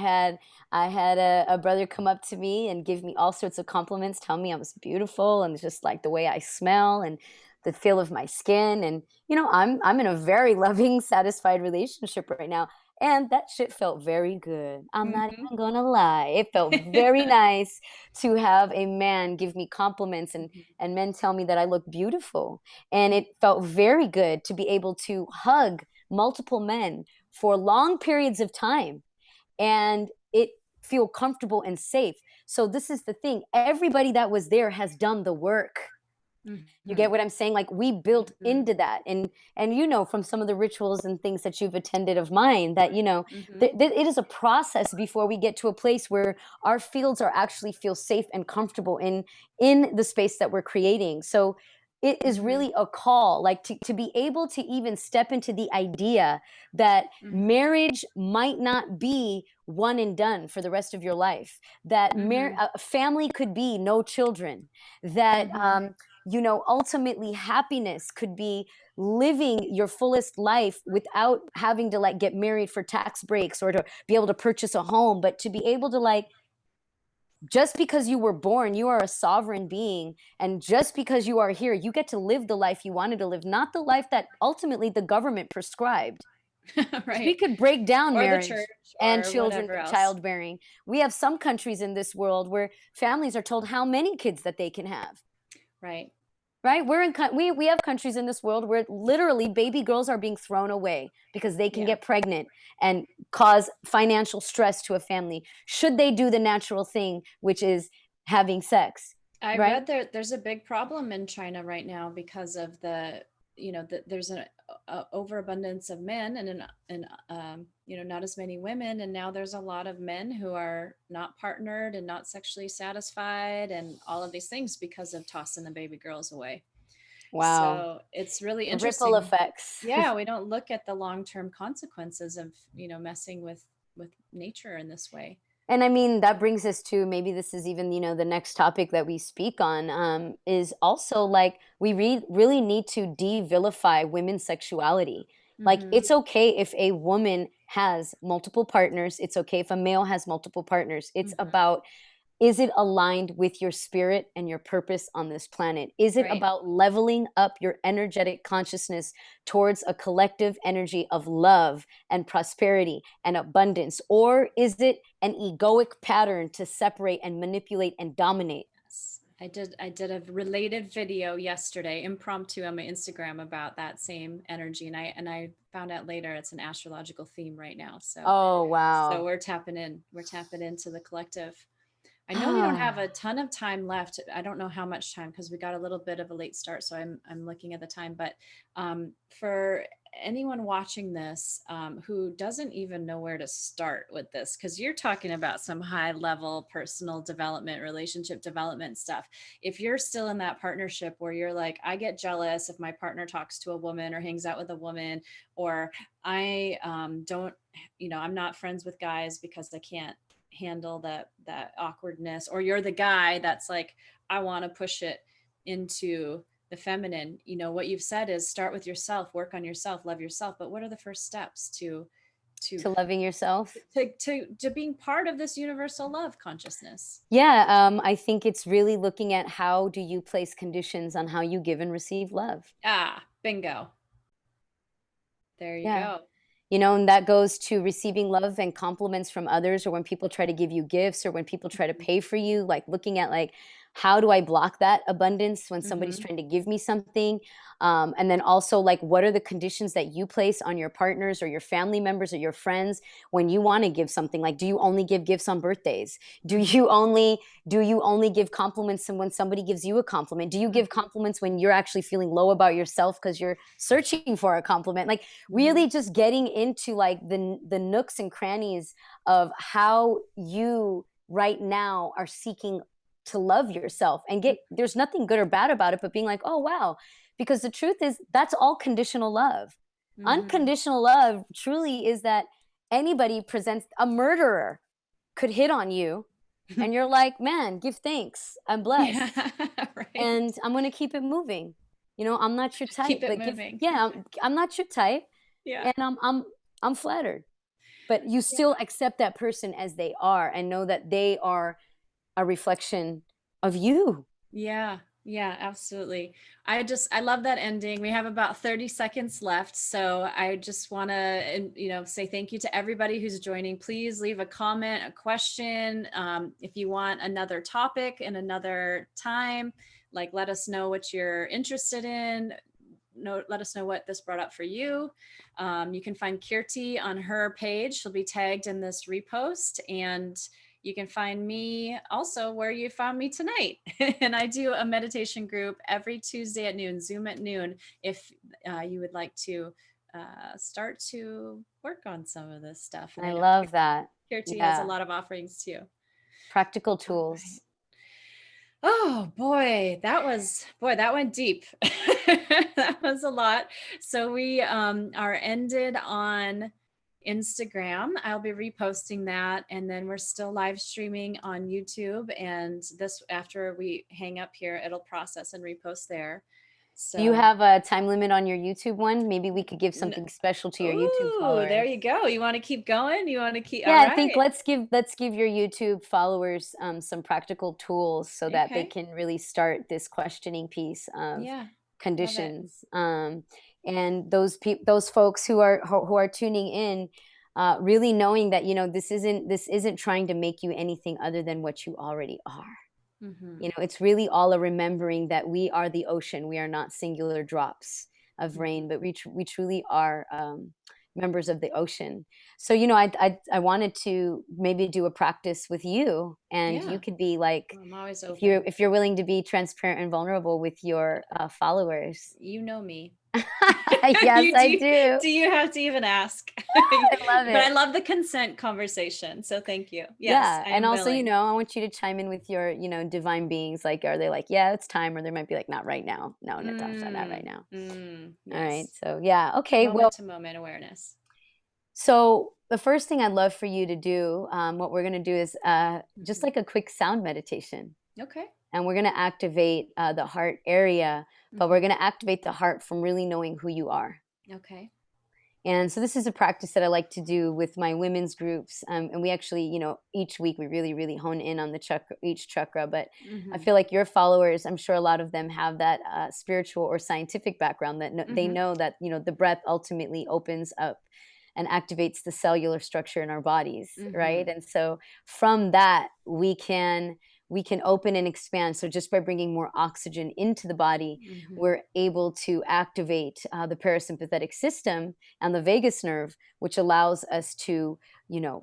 [SPEAKER 3] had a brother come up to me and give me all sorts of compliments, tell me I was beautiful and just like the way I smell and the feel of my skin. And, I'm in a very loving, satisfied relationship right now. And that shit felt very good. I'm not
[SPEAKER 1] Mhm.
[SPEAKER 3] even gonna lie. It felt very nice to have a man give me compliments and men tell me that I look beautiful. And it felt very good to be able to hug multiple men for long periods of time and it feel comfortable and safe. So this is the thing. Everybody that was there has done the work. You get
[SPEAKER 1] Mhm.
[SPEAKER 3] what I'm saying? Like we built
[SPEAKER 1] Mhm.
[SPEAKER 3] into that. And from some of the rituals and things that you've attended of mine that,
[SPEAKER 1] Mhm.
[SPEAKER 3] it is a process before we get to a place where our fields are actually feel safe and comfortable in the space that we're creating. So it is
[SPEAKER 1] Mhm.
[SPEAKER 3] really a call, like to be able to even step into the idea that
[SPEAKER 1] Mhm.
[SPEAKER 3] marriage might not be one and done for the rest of your life, that
[SPEAKER 1] Mhm.
[SPEAKER 3] a family could be no children, that
[SPEAKER 1] Mhm.
[SPEAKER 3] ultimately happiness could be living your fullest life without having to like get married for tax breaks or to be able to purchase a home, but to be able to like, just because you were born, you are a sovereign being. And just because you are here, you get to live the life you wanted to live, not the life that ultimately the government prescribed. Because we
[SPEAKER 1] Right.
[SPEAKER 3] could break down
[SPEAKER 1] Or the church
[SPEAKER 3] marriage and
[SPEAKER 1] or
[SPEAKER 3] children
[SPEAKER 1] whatever else.
[SPEAKER 3] childbearing. We have some countries in this world where families are told how many kids that they can have.
[SPEAKER 1] Right.
[SPEAKER 3] Right? We have countries in this world where literally baby girls are being thrown away because they can
[SPEAKER 1] Yeah.
[SPEAKER 3] get pregnant and cause financial stress to a family. Should they do the natural thing, which is having sex,
[SPEAKER 1] I
[SPEAKER 3] right?
[SPEAKER 1] read there's a big problem in China right now because of there's an overabundance of men and not as many women, and now there's a lot of men who are not partnered and not sexually satisfied and all of these things because of tossing the baby girls away.
[SPEAKER 3] Wow.
[SPEAKER 1] So it's really
[SPEAKER 3] The ripple
[SPEAKER 1] interesting.
[SPEAKER 3] effects.
[SPEAKER 1] Yeah, we don't look at the long-term consequences of, messing with nature in this way.
[SPEAKER 3] And I mean, that brings us to maybe this is even, the next topic that we speak on is also like we really need to de-vilify women's sexuality. Like
[SPEAKER 1] Hmm.
[SPEAKER 3] it's okay if a woman has multiple partners. It's okay if a male has multiple partners. It's
[SPEAKER 1] Hmm.
[SPEAKER 3] about, is it aligned with your spirit and your purpose on this planet? Is it
[SPEAKER 1] Right.
[SPEAKER 3] about leveling up your energetic consciousness towards a collective energy of love and prosperity and abundance? Or is it an egoic pattern to separate and manipulate and dominate?
[SPEAKER 1] Yes. I did a related video yesterday, impromptu, on my Instagram about that same energy, and I found out later it's an astrological theme right now. So
[SPEAKER 3] Oh,
[SPEAKER 1] so
[SPEAKER 3] wow.
[SPEAKER 1] we're tapping in. We're tapping into the collective. I know we don't have a ton of time left. I don't know how much time because we got a little bit of a late start. So I'm looking at the time. But for anyone watching this who doesn't even know where to start with this, because you're talking about some high level personal development, relationship development stuff. If you're still in that partnership where you're like, I get jealous if my partner talks to a woman or hangs out with a woman, or I don't, I'm not friends with guys because I can't handle that awkwardness, or you're the guy that's like, I want to push it into the feminine. What you've said is start with yourself, work on yourself, love yourself, but what are the first steps to
[SPEAKER 3] To loving yourself.
[SPEAKER 1] to being part of this universal love consciousness?
[SPEAKER 3] Yeah, I think it's really looking at how do you place conditions on how you give and receive love.
[SPEAKER 1] Bingo, there you
[SPEAKER 3] Yeah.
[SPEAKER 1] go.
[SPEAKER 3] And that goes to receiving love and compliments from others, or when people try to give you gifts, or when people try to pay for you, like looking at like, how do I block that abundance when somebody's
[SPEAKER 1] Mm-hmm.
[SPEAKER 3] trying to give me something? And then also like, what are the conditions that you place on your partners or your family members or your friends when you want to give something? Like, do you only give gifts on birthdays? Do
[SPEAKER 1] Mm-hmm.
[SPEAKER 3] you only give compliments and when somebody gives you a compliment? Do you give
[SPEAKER 1] Mm-hmm.
[SPEAKER 3] compliments when you're actually feeling low about yourself because you're searching for a compliment? Like
[SPEAKER 1] Mm-hmm.
[SPEAKER 3] really just getting into like the nooks and crannies of how you right now are seeking to love yourself and there's nothing good or bad about it, but being like, oh wow, because the truth is that's all conditional love.
[SPEAKER 1] Mm-hmm.
[SPEAKER 3] Unconditional love truly is that anybody presents a murderer could hit on you and you're like, man, give thanks, I'm
[SPEAKER 1] Yeah.
[SPEAKER 3] blessed
[SPEAKER 1] Right.
[SPEAKER 3] and I'm going to keep it moving. I'm not your type,
[SPEAKER 1] Keep it
[SPEAKER 3] but
[SPEAKER 1] moving.
[SPEAKER 3] I'm not your type
[SPEAKER 1] Yeah.
[SPEAKER 3] and I'm flattered. but you still accept that person as they are and know that they are a reflection of you.
[SPEAKER 1] Yeah. Yeah, absolutely. I love that ending. We have about 30 seconds left. So I just want to, say thank you to everybody who's joining. Please leave a comment, a question. If you want another topic in another time, like let us know what you're interested in. Let us know what this brought up for you. You can find Kirti on her page. She'll be tagged in this repost, and you can find me also where you found me tonight. And I do a meditation group every Tuesday at noon, Zoom at noon, if you would like to start to work on some of this stuff. And
[SPEAKER 3] I
[SPEAKER 1] know
[SPEAKER 3] love that.
[SPEAKER 1] Kirti has a
[SPEAKER 3] Yeah.
[SPEAKER 1] lot of offerings too.
[SPEAKER 3] Practical tools.
[SPEAKER 1] Oh boy, that went deep. That was a lot. So we are ended on Instagram. I'll be reposting that, and then we're still live streaming on YouTube, and this, after we hang up here, it'll process and repost there. So
[SPEAKER 3] Do you have a time limit on your YouTube one? Maybe we could give something special to your YouTube followers.
[SPEAKER 1] There you go. You want to keep going? You want to keep?
[SPEAKER 3] Yeah,
[SPEAKER 1] All
[SPEAKER 3] I think
[SPEAKER 1] right.
[SPEAKER 3] let's give your YouTube followers some practical tools so that they
[SPEAKER 1] Okay.
[SPEAKER 3] can really start this questioning piece of
[SPEAKER 1] Yeah.
[SPEAKER 3] conditions. And those folks who are tuning in, really knowing that this isn't trying to make you anything other than what you already are.
[SPEAKER 1] Mm-hmm.
[SPEAKER 3] It's really all a remembering that we are the ocean. We are not singular drops of rain, but we truly are members of the ocean. So I wanted to maybe do a practice with you, and
[SPEAKER 1] Yeah.
[SPEAKER 3] you could be like,
[SPEAKER 1] I'm always open.
[SPEAKER 3] if you're willing to be transparent and vulnerable with your followers.
[SPEAKER 1] You know me.
[SPEAKER 3] Yes, I do.
[SPEAKER 1] Do you have to even ask?
[SPEAKER 3] I love it.
[SPEAKER 1] But I love the consent conversation. So thank you. Yes,
[SPEAKER 3] Yeah.
[SPEAKER 1] I
[SPEAKER 3] And
[SPEAKER 1] am
[SPEAKER 3] also,
[SPEAKER 1] willing.
[SPEAKER 3] I want you to chime in with your, divine beings. Like, are they like, yeah, it's time, or they might be like, not right now. No, Natasha, not right now. All right.
[SPEAKER 1] Yes.
[SPEAKER 3] So yeah. Okay. Well,
[SPEAKER 1] Moment to moment awareness.
[SPEAKER 3] so the first thing I'd love for you to do, what we're going to do is just like a quick sound meditation.
[SPEAKER 1] Okay.
[SPEAKER 3] And we're going to activate the heart area, but we're going to activate the heart from really knowing who you are.
[SPEAKER 1] Okay.
[SPEAKER 3] And so this is a practice that I like to do with my women's groups. And we actually, each week we really, really hone in on each chakra. But I feel like your followers, I'm sure a lot of them have that spiritual or scientific background that they know that, the breath ultimately opens up and activates the cellular structure in our bodies, right? And so from that, we can open and expand. So just by bringing more oxygen into the body, we're able to activate the parasympathetic system and the vagus nerve, which allows us to,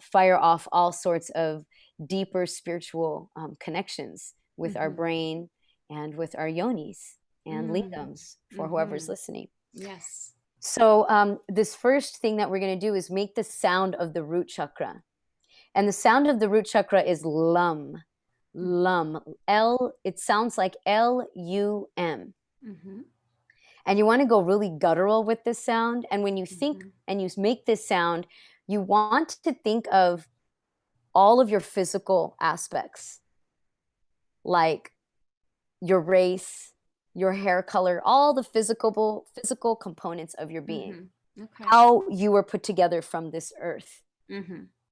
[SPEAKER 3] fire off all sorts of deeper spiritual connections with our brain and with our yonis and lingams for whoever's listening.
[SPEAKER 1] Yes.
[SPEAKER 3] So this first thing that we're going to do is make the sound of the root chakra. And the sound of the root chakra is lum. Lum. It sounds like L-U-M. And you want to go really guttural with this sound. And when you think and you make this sound, you want to think of all of your physical aspects, like your race, your hair color, all the physical components of your being.
[SPEAKER 1] Okay.
[SPEAKER 3] How you were put together from this earth.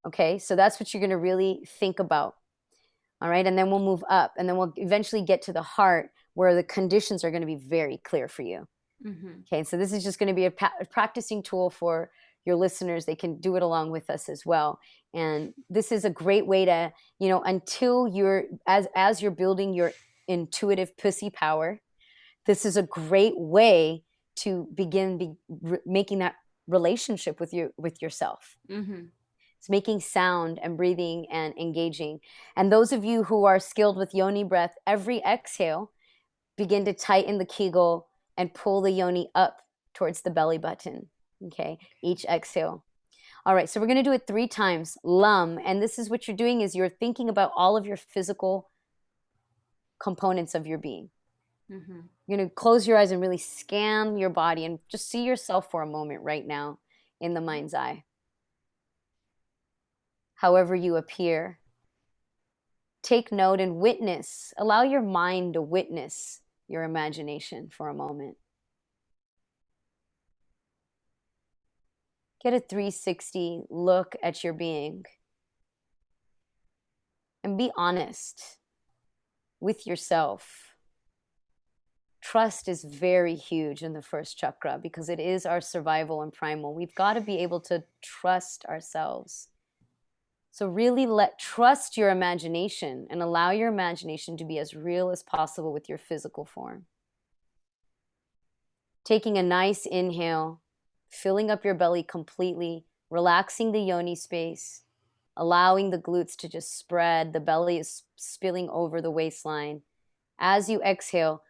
[SPEAKER 3] Okay, so that's what you're going to really think about. All right, and then we'll move up, and then we'll eventually get to the heart, where the conditions are going to be very clear for you. Okay, so this is just going to be a practicing tool for your listeners. They can do it along with us as well. And this is a great way to, until as you're building your intuitive pussy power, this is a great way to begin making that relationship with yourself. It's making sound and breathing and engaging. And those of you who are skilled with yoni breath, every exhale, begin to tighten the kegel and pull the yoni up towards the belly button. Okay, each exhale. All right, so we're going to do it 3 times. Lum. And this is what you're doing, is you're thinking about all of your physical components of your being. You're going to close your eyes and really scan your body and just see yourself for a moment right now in the mind's eye. However you appear. Take note and witness. Allow your mind to witness your imagination for a moment. Get a 360 look at your being. And be honest with yourself. Trust is very huge in the first chakra because it is our survival and primal. We've got to be able to trust ourselves. So really trust your imagination and allow your imagination to be as real as possible with your physical form. Taking a nice inhale, filling up your belly completely, relaxing the yoni space, allowing the glutes to just spread. The belly is spilling over the waistline. As you exhale,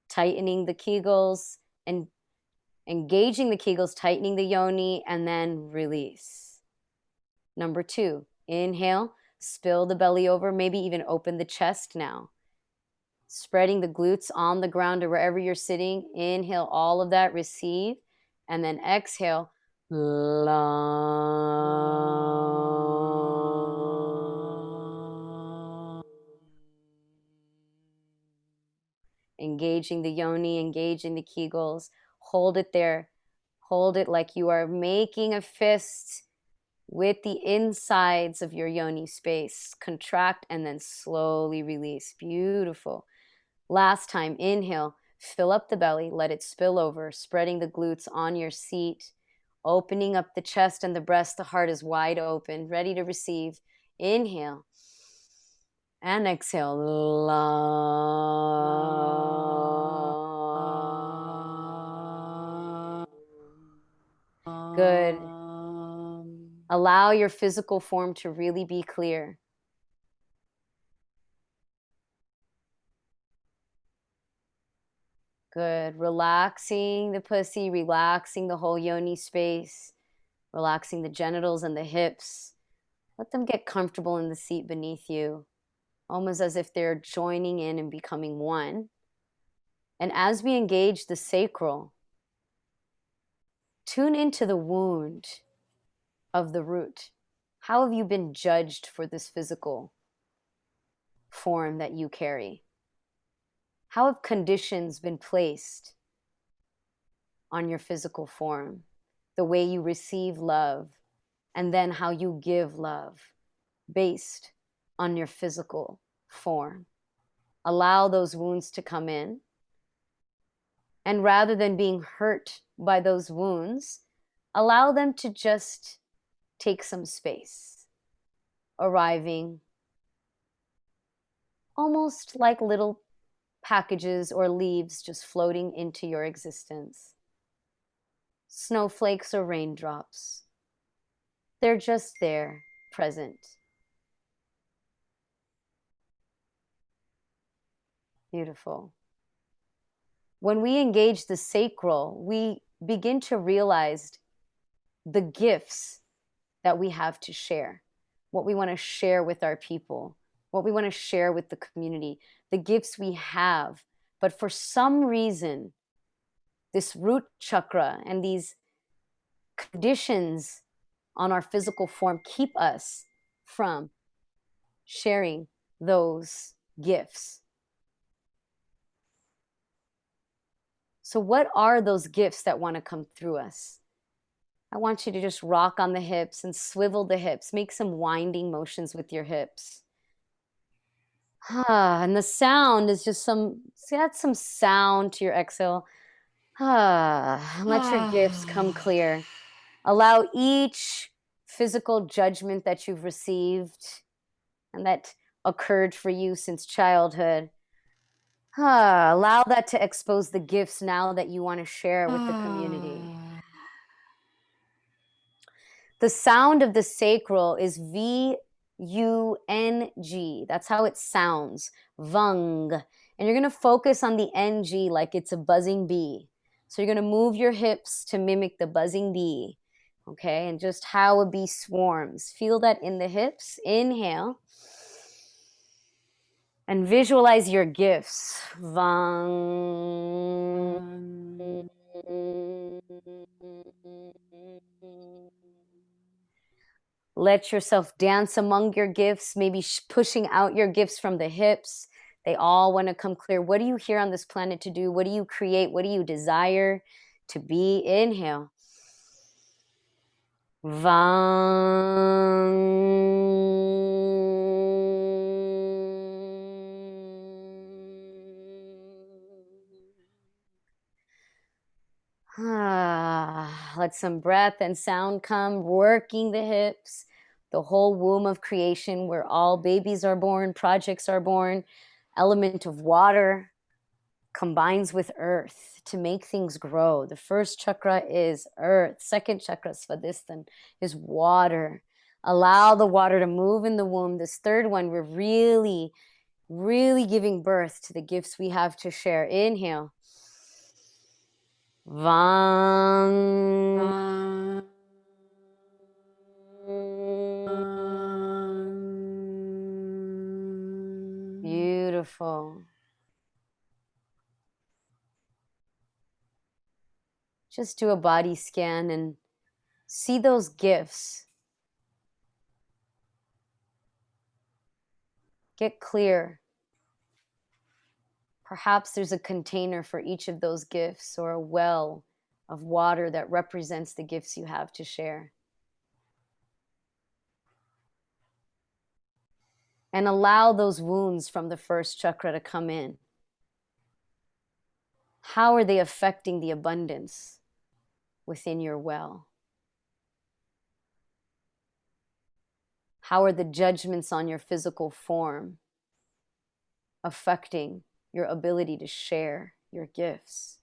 [SPEAKER 3] tightening the Kegels and engaging the Kegels, tightening the yoni, and then release. Number 2, inhale, spill the belly over, maybe even open the chest now. Spreading the glutes on the ground or wherever you're sitting. Inhale, all of that, receive. And then exhale. Engaging the yoni, engaging the Kegels. Hold it there. Hold it like you are making a fist with the insides of your yoni space. Contract and then slowly release. Beautiful. Last time, inhale, fill up the belly, let it spill over, spreading the glutes on your seat, opening up the chest and the breast. The heart is wide open, ready to receive. Inhale and exhale. Good. Allow your physical form to really be clear. Good. Relaxing the pussy, relaxing the whole yoni space, relaxing the genitals and the hips. Let them get comfortable in the seat beneath you, almost as if they're joining in and becoming one. And as we engage the sacral, tune into the wound of the root. How have you been judged for this physical form that you carry? How have conditions been placed on your physical form? The way you receive love, and then how you give love based on your physical form. Allow those wounds to come in. And rather than being hurt by those wounds, allow them to just take some space, arriving almost like little packages or leaves just floating into your existence. Snowflakes or raindrops. They're just there, present. Beautiful. When we engage the sacral, we begin to realize the gifts that we have to share, what we want to share with our people, what we want to share with the community, the gifts we have. But for some reason, this root chakra and these conditions on our physical form keep us from sharing those gifts. So what are those gifts that want to come through us? I want you to just rock on the hips and swivel the hips. Make some winding motions with your hips. And the sound is just add some sound to your exhale. Let your gifts come clear. Allow each physical judgment that you've received and that occurred for you since childhood. Allow that to expose the gifts now that you want to share with the community. The sound of the sacral is V-U-N-G. That's how it sounds. Vung. And you're going to focus on the N-G like it's a buzzing bee. So you're going to move your hips to mimic the buzzing bee. Okay, and just how a bee swarms. Feel that in the hips. Inhale. And visualize your gifts. Vang. Let yourself dance among your gifts, maybe pushing out your gifts from the hips. They all want to come clear. What are you here on this planet to do? What do you create? What do you desire to be? Inhale. Vang. Let some breath and sound come, working the hips, the whole womb of creation where all babies are born, projects are born. Element of water combines with earth to make things grow. The first chakra is earth. Second chakra, Svadhisthana, is water. Allow the water to move in the womb. This third one, we're really, really giving birth to the gifts we have to share. Inhale. Vang. Beautiful. Just do a body scan and see those gifts. Get clear. Perhaps there's a container for each of those gifts or a well of water that represents the gifts you have to share. And allow those wounds from the first chakra to come in. How are they affecting the abundance within your well? How are the judgments on your physical form affecting your ability to share your gifts?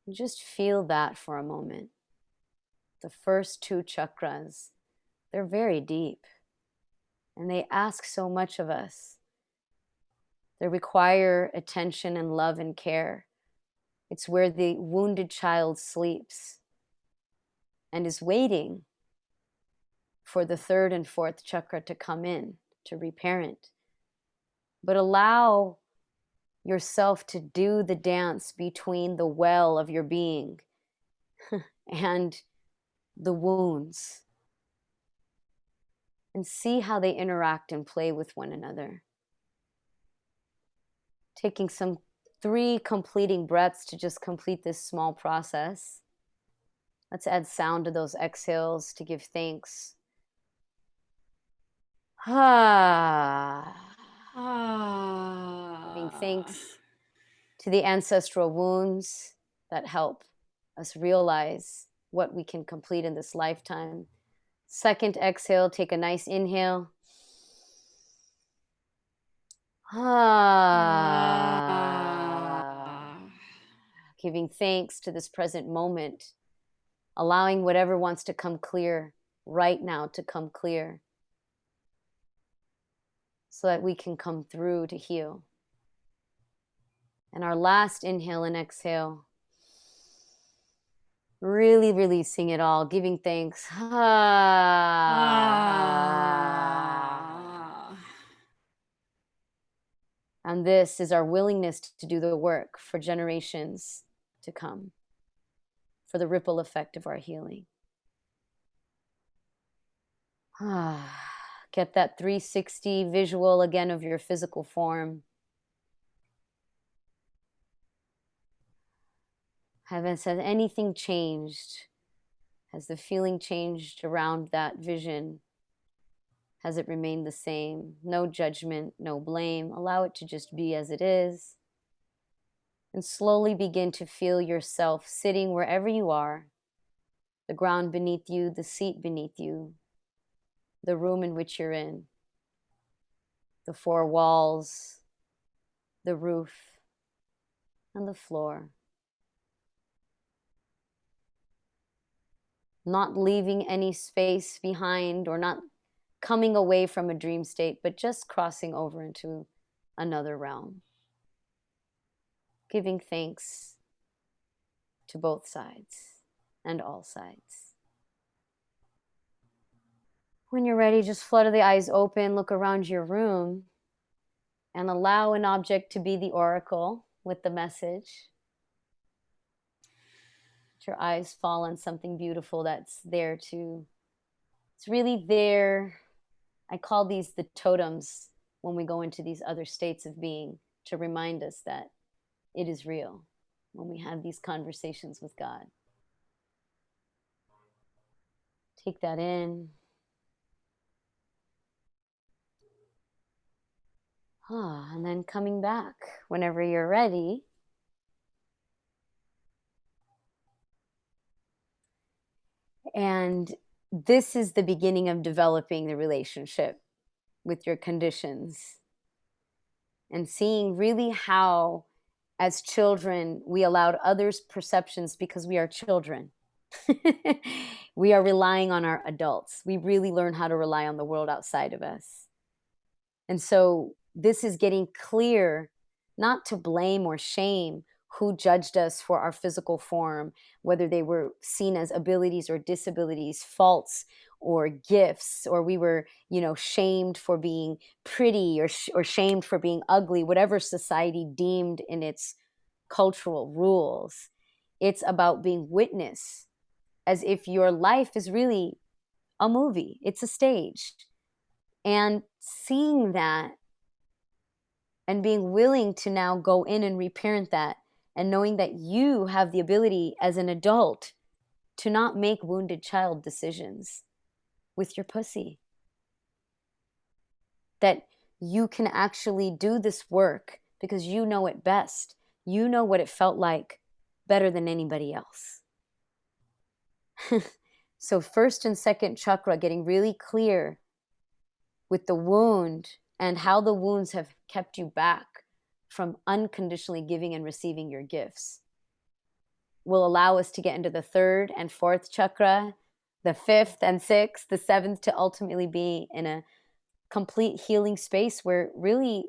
[SPEAKER 3] Just feel that for a moment. The first two chakras, they're very deep and they ask so much of us. They require attention and love and care. It's where the wounded child sleeps and is waiting for the third and fourth chakra to come in to reparent. But allow yourself to do the dance between the well of your being and the wounds, and see how they interact and play with one another. Taking some 3 completing breaths to just complete this small process. Let's add sound to those exhales to give thanks. Giving thanks to the ancestral wounds that help us realize what we can complete in this lifetime. Second exhale, take a nice inhale. Giving thanks to this present moment, allowing whatever wants to come clear right now to come clear, so that we can come through to heal. And our last inhale and exhale, really releasing it all, giving thanks. And this is our willingness to do the work for generations to come, for the ripple effect of our healing. Get that 360 visual again of your physical form. Has anything changed? Has the feeling changed around that vision? Has it remained the same? No judgment, no blame. Allow it to just be as it is. And slowly begin to feel yourself sitting wherever you are, the ground beneath you, the seat beneath you, the room in which you're in, the 4 walls, the roof, and the floor. Not leaving any space behind or not coming away from a dream state, but just crossing over into another realm. Giving thanks to both sides and all sides. When you're ready, just flutter the eyes open, look around your room, and allow an object to be the oracle with the message. your eyes fall on something beautiful that's there to, it's really there. I call these the totems when we go into these other states of being, to remind us that it is real when we have these conversations with God. Take that in. And then coming back whenever you're ready. And this is the beginning of developing the relationship with your conditions and seeing really how, as children, we allowed others' perceptions because we are children. We are relying on our adults. We really learn how to rely on the world outside of us. And so this is getting clear, not to blame or shame who judged us for our physical form, whether they were seen as abilities or disabilities, faults or gifts, or we were, shamed for being pretty or shamed for being ugly, whatever society deemed in its cultural rules. It's about being witness, as if your life is really a movie. It's a stage. And seeing that and being willing to now go in and reparent that, and knowing that you have the ability as an adult to not make wounded child decisions with your pussy. That you can actually do this work because you know it best. You know what it felt like better than anybody else. So first and second chakra, getting really clear with the wound and how the wounds have kept you back from unconditionally giving and receiving your gifts, will allow us to get into the third and fourth chakra, the fifth and sixth, the seventh, to ultimately be in a complete healing space where really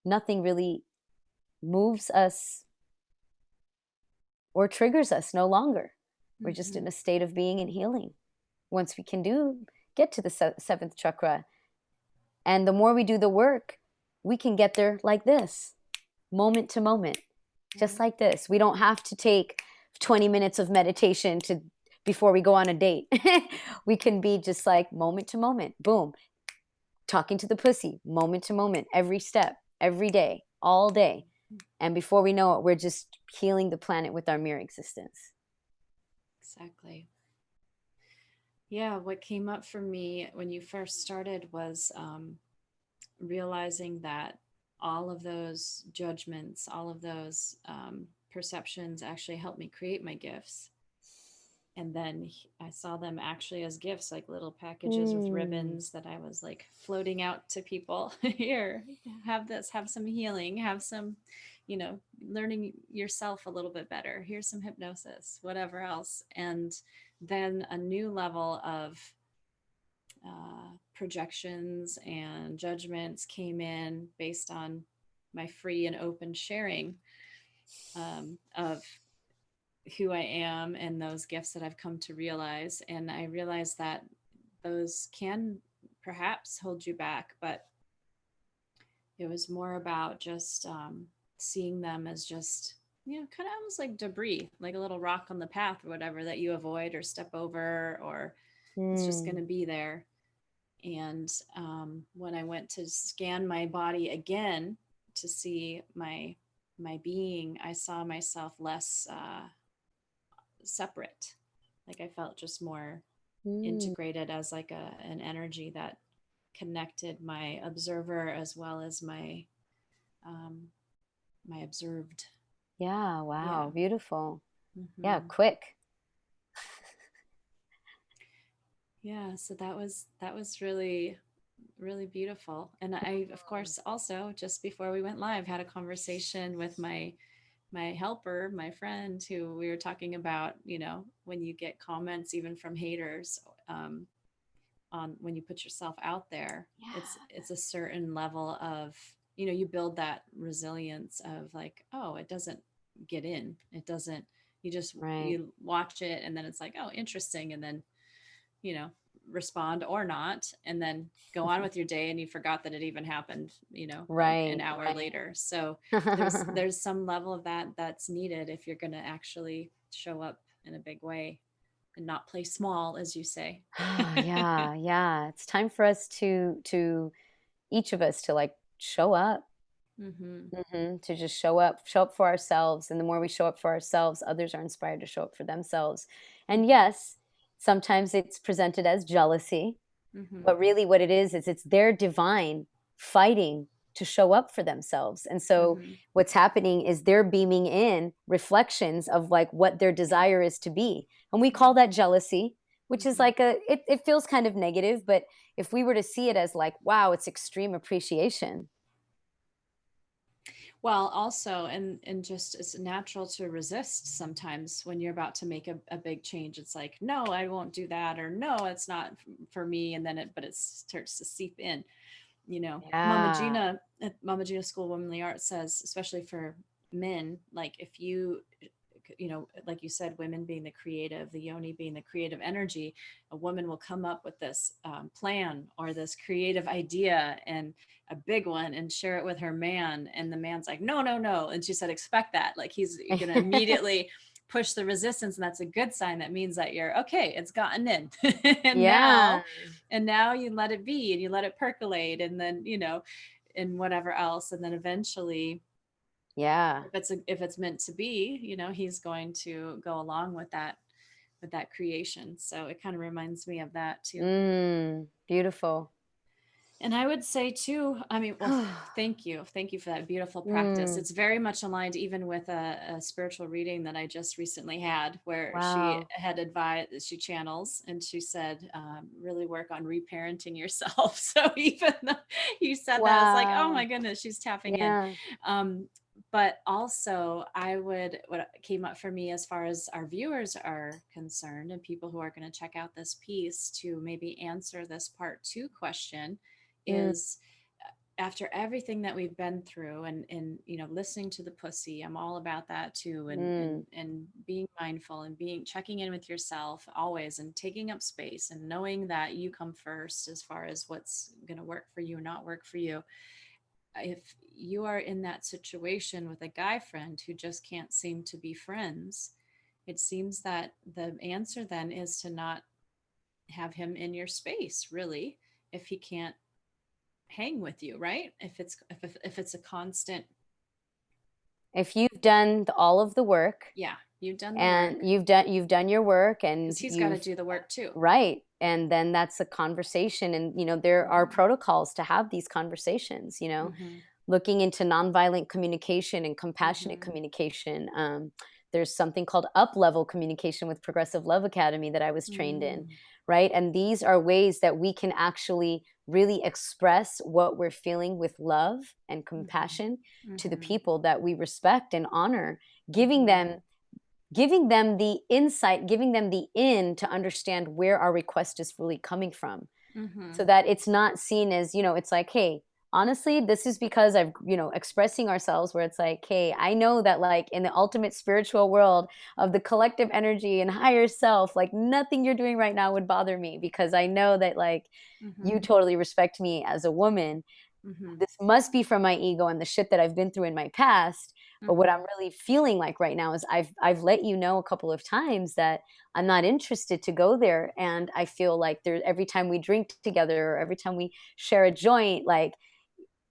[SPEAKER 3] nothing really moves us or triggers us no longer. We're just in a state of being and healing. Once we can get to the seventh chakra, and the more we do the work, we can get there like this, moment to moment, just like this. We don't have to take 20 minutes of meditation before we go on a date. We can be just like moment to moment, boom, talking to the pussy, moment to moment, every step, every day, all day. And before we know it, we're just healing the planet with our mere existence.
[SPEAKER 1] Exactly. Yeah, what came up for me when you first started was realizing that all of those judgments, all of those perceptions actually helped me create my gifts. And then I saw them actually as gifts, like little packages with ribbons that I was like floating out to people. Here, have this, have some healing, have some, learning yourself a little bit better. Here's some hypnosis, whatever else. And then a new level of projections and judgments came in based on my free and open sharing of who I am and those gifts that I've come to realize. And I realized that those can perhaps hold you back, but it was more about just seeing them as just, kind of almost like debris, like a little rock on the path or whatever that you avoid or step over, or it's just going to be there. And when I went to scan my body again to see my being, I saw myself less separate. Like I felt just more integrated as like an energy that connected my observer as well as my my observed.
[SPEAKER 3] Yeah, wow,
[SPEAKER 1] Yeah.
[SPEAKER 3] Beautiful.
[SPEAKER 1] Mm-hmm.
[SPEAKER 3] Yeah, quick.
[SPEAKER 1] Yeah, so that was really really beautiful. And I, of course, also just before we went live, had a conversation with my helper, my friend, who we were talking about, when you get comments even from haters, on when you put yourself out there, it's a certain level of, you build that resilience of like, oh, it doesn't get in, it doesn't, you just you watch it and then it's like, oh, interesting, and then respond or not, and then go on with your day, and you forgot that it even happened, an hour later. So there's some level of that's needed if you're going to actually show up in a big way and not play small, as you say.
[SPEAKER 3] Yeah, yeah. It's time for us to each of us to like show up.
[SPEAKER 1] Hmm.
[SPEAKER 3] To just show up for ourselves. And the more we show up for ourselves, others are inspired to show up for themselves. And yes, sometimes it's presented as jealousy,
[SPEAKER 1] Hmm.
[SPEAKER 3] but really what it is it's their divine fighting to show up for themselves. And so
[SPEAKER 1] Hmm.
[SPEAKER 3] what's happening is they're beaming in reflections of like what their desire is to be. And we call that jealousy, which is like it feels kind of negative, but if we were to see it as like, wow, it's extreme appreciation.
[SPEAKER 1] Well, also, and just it's natural to resist sometimes when you're about to make a big change. It's like, no, I won't do that, or no, it's not for me. And then but it starts to seep in.
[SPEAKER 3] Yeah.
[SPEAKER 1] Mama Gina School of Womanly Art says, especially for men, like if like you said, women being the creative, the yoni being the creative energy, a woman will come up with this plan or this creative idea and a big one and share it with her man. And the man's like, no, no, no. And she said, expect that. Like he's going to immediately push the resistance. And that's a good sign. That means that you're okay. It's gotten in. and
[SPEAKER 3] Yeah.
[SPEAKER 1] now you let it be and you let it percolate. And then, and whatever else. And then eventually,
[SPEAKER 3] Yeah.
[SPEAKER 1] if it's meant to be, he's going to go along with that creation. So it kind of reminds me of that too.
[SPEAKER 3] Beautiful.
[SPEAKER 1] And I would say too, I mean, well, thank you for that beautiful practice. It's very much aligned even with a spiritual reading that I just recently had, where she
[SPEAKER 3] Wow.
[SPEAKER 1] had advised, she channels, and she said, really work on reparenting yourself. So even though you said that, it's like, oh my
[SPEAKER 3] Wow.
[SPEAKER 1] goodness, she's tapping in.
[SPEAKER 3] Yeah.
[SPEAKER 1] But also what came up for me as far as our viewers are concerned and people who are going to check out this piece to maybe answer this part 2 question
[SPEAKER 3] Mm,
[SPEAKER 1] is, after everything that we've been through and listening to the pussy, I'm all about that too, and
[SPEAKER 3] mm,
[SPEAKER 1] being mindful and being checking in with yourself always and taking up space and knowing that you come first as far as what's going to work for you or not work for you. If you are in that situation with a guy friend who just can't seem to be friends, it seems that the answer then is to not have him in your space, really, if he can't hang with you, right? If it's a constant,
[SPEAKER 3] if you've done all of the work
[SPEAKER 1] yeah, you've done the work,
[SPEAKER 3] and you've done your work and
[SPEAKER 1] because he's got to
[SPEAKER 3] you've
[SPEAKER 1] do the work too.
[SPEAKER 3] right, and then that's a conversation, and there are protocols to have these conversations,
[SPEAKER 1] Mm-hmm.
[SPEAKER 3] looking into nonviolent communication and compassionate
[SPEAKER 1] Mm-hmm.
[SPEAKER 3] communication. There's something called up level communication with Progressive Love Academy that I was trained in,
[SPEAKER 1] Mm-hmm.
[SPEAKER 3] right? And these are ways that we can actually really express what we're feeling with love and compassion to the
[SPEAKER 1] Mm-hmm.
[SPEAKER 3] people that we respect and honor, giving
[SPEAKER 1] Mm-hmm.
[SPEAKER 3] them giving them the insight, giving them the in to understand where our request is really coming from,
[SPEAKER 1] Mm-hmm.
[SPEAKER 3] so that it's not seen as, it's like, hey, honestly, this is because I've, expressing ourselves, where it's like, hey, I know that like in the ultimate spiritual world of the collective energy and higher self, like nothing you're doing right now would bother me, because I know that like
[SPEAKER 1] Mm-hmm.
[SPEAKER 3] you totally respect me as a woman.
[SPEAKER 1] Mm-hmm.
[SPEAKER 3] This must be from my ego and the shit that I've been through in my past. But what
[SPEAKER 1] Mm-hmm.
[SPEAKER 3] I'm really feeling like right now is I've let you know a couple of times that I'm not interested to go there. And I feel like there, every time we drink together or every time we share a joint, like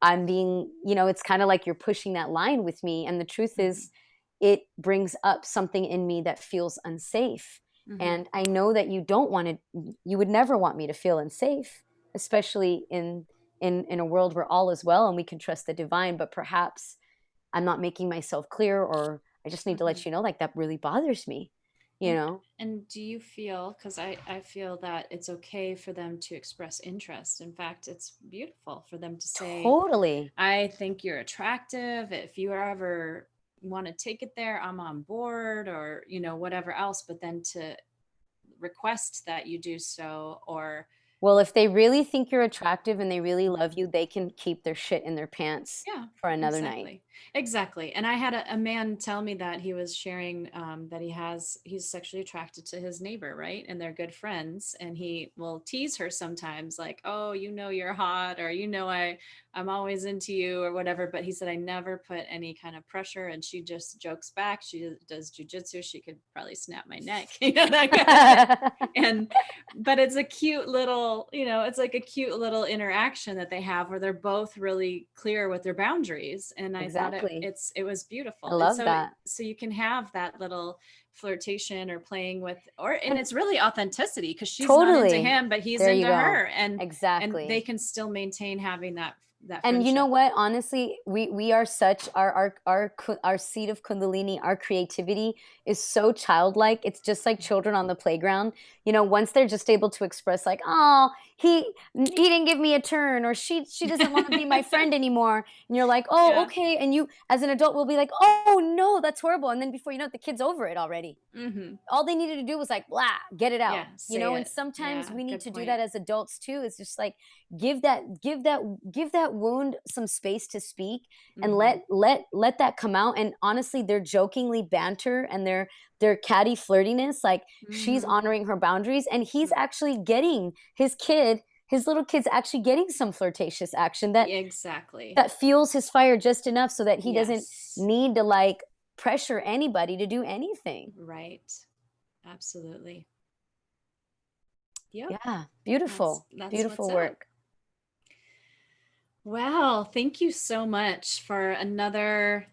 [SPEAKER 3] I'm being, it's kind of like you're pushing that line with me. And the truth is, it brings up something in me that feels unsafe.
[SPEAKER 1] Mm-hmm.
[SPEAKER 3] And I know that you would never want me to feel unsafe, especially in a world where all is well and we can trust the divine. But perhaps I'm not making myself clear, or I just need to
[SPEAKER 1] Mm-hmm.
[SPEAKER 3] let you know, like, that really bothers me, you
[SPEAKER 1] And
[SPEAKER 3] know?
[SPEAKER 1] and do you feel, because I feel that it's okay for them to express interest. In fact, it's beautiful for them to say,
[SPEAKER 3] Totally.
[SPEAKER 1] I think you're attractive. If you ever want to take it there, I'm on board, or, whatever else, but then to request that you do so, or
[SPEAKER 3] Well, if they really think you're attractive and they really love you, they can keep their shit in their pants
[SPEAKER 1] yeah,
[SPEAKER 3] for another night.
[SPEAKER 1] exactly. Exactly. And I had a man tell me that he was sharing that he's sexually attracted to his neighbor, right? And they're good friends. And he will tease her sometimes, like, oh, you're hot, or, I I'm always into you or whatever. But he said, I never put any kind of pressure. And she just jokes back. She does jujitsu. She could probably snap my neck, that kind of thing. And, but it's a cute little, it's like a cute little interaction that they have where they're both really clear with their boundaries. And I thought
[SPEAKER 3] Exactly.
[SPEAKER 1] it was beautiful.
[SPEAKER 3] I love
[SPEAKER 1] and
[SPEAKER 3] that.
[SPEAKER 1] so you can have that little flirtation or playing with, and it's really authenticity because she's not into
[SPEAKER 3] Totally.
[SPEAKER 1] him, but he's
[SPEAKER 3] There you
[SPEAKER 1] into
[SPEAKER 3] go.
[SPEAKER 1] her. And
[SPEAKER 3] Exactly.
[SPEAKER 1] they can still maintain having that
[SPEAKER 3] And you
[SPEAKER 1] friendship.
[SPEAKER 3] know what? Honestly, we are such our seed of Kundalini, our creativity is so childlike. It's just like children on the playground. Once they're just able to express like, oh, he didn't give me a turn, or she doesn't want to be my friend anymore. And you're like, oh,
[SPEAKER 1] Yeah.
[SPEAKER 3] okay. And you as an adult will be like, oh no, that's horrible. And then before you know it, the kid's over it already.
[SPEAKER 1] Mm-hmm.
[SPEAKER 3] All they needed to do was like, blah, get it out.
[SPEAKER 1] Yeah,
[SPEAKER 3] And sometimes
[SPEAKER 1] yeah,
[SPEAKER 3] we need
[SPEAKER 1] good
[SPEAKER 3] to
[SPEAKER 1] point.
[SPEAKER 3] do that as adults too. It's just like give that wound some space to speak, and let that come out. And honestly, their jokingly banter and their catty flirtiness, like she's honoring her boundaries, and he's actually getting his little kid's actually getting some flirtatious action that
[SPEAKER 1] exactly
[SPEAKER 3] that fuels his fire just enough so that he doesn't
[SPEAKER 1] Yes.
[SPEAKER 3] need to like pressure anybody to do anything.
[SPEAKER 1] Right. Absolutely. Yep.
[SPEAKER 3] Yeah. Beautiful.
[SPEAKER 1] That's
[SPEAKER 3] Beautiful
[SPEAKER 1] what's
[SPEAKER 3] work.
[SPEAKER 1] up. Well, thank you so much for another,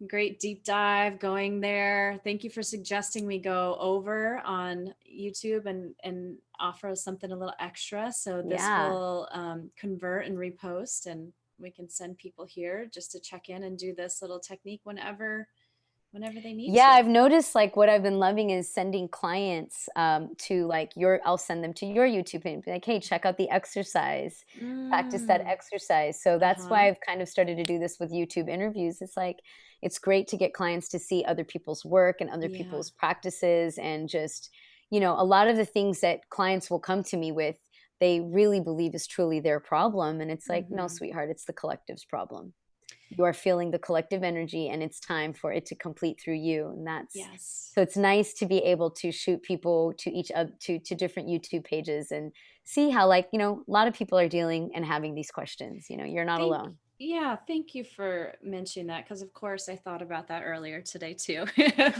[SPEAKER 1] great deep dive going there. Thank you for suggesting we go over on YouTube and offer us something a little extra. So this will convert and repost, and we can send people here just to check in and do this little technique whenever they need to.
[SPEAKER 3] I've noticed like what I've been loving is sending clients to like I'll send them to your YouTube and be like, hey, check out the exercise, practice that exercise. So that's why I've kind of started to do this with YouTube interviews. It's like, it's great to get clients to see other people's work and other people's practices, and just, a lot of the things that clients will come to me with, they really believe is truly their problem. And it's like, no, sweetheart, it's the collective's problem. You are feeling the collective energy, and it's time for it to complete through you. And that's so it's nice to be able to shoot people to each other to different YouTube pages and see how, like, a lot of people are dealing and having these questions. You're not alone.
[SPEAKER 1] Yeah, thank you for mentioning that, because of course I thought about that earlier today too.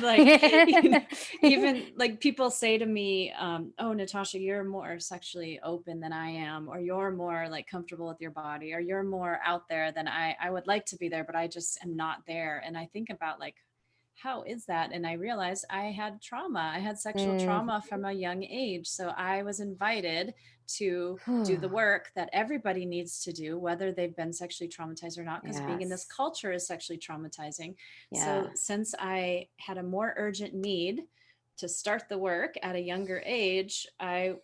[SPEAKER 1] Like even like people say to me, oh, Natasha, you're more sexually open than I am, or you're more like comfortable with your body, or you're more out there than I would like to be there, but I just am not there. And I think about like, how is that? And I realized I had trauma. I had sexual trauma from a young age. So I was invited to do the work that everybody needs to do, whether they've been sexually traumatized or not, because being in this culture is sexually traumatizing. So since I had a more urgent need to start the work at a younger age, I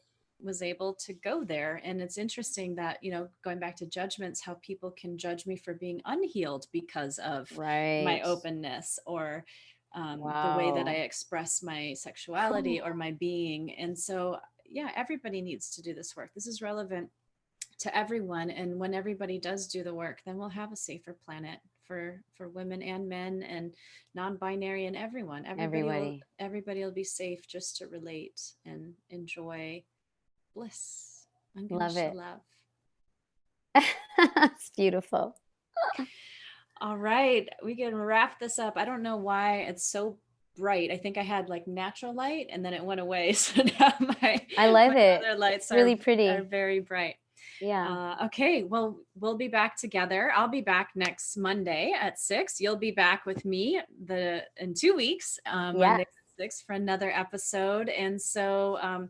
[SPEAKER 1] was able to go there. And it's interesting that, going back to judgments, how people can judge me for being unhealed because of my openness, or the way that I express my sexuality or my being. And so, everybody needs to do this work. This is relevant to everyone. And when everybody does do the work, then we'll have a safer planet for women and men and non-binary and everyone. Everybody will be safe just to relate and enjoy bliss, unconditional love.
[SPEAKER 3] It's beautiful.
[SPEAKER 1] All right, we can wrap this up. I don't know why it's so bright. I think I had like natural light and then it went away. So now
[SPEAKER 3] I love it.
[SPEAKER 1] other lights
[SPEAKER 3] it's really pretty.
[SPEAKER 1] are very bright.
[SPEAKER 3] Yeah.
[SPEAKER 1] Okay. Well, we'll be back together. I'll be back next Monday at 6. You'll be back with me in 2 weeks, Monday at 6 for another episode. And so,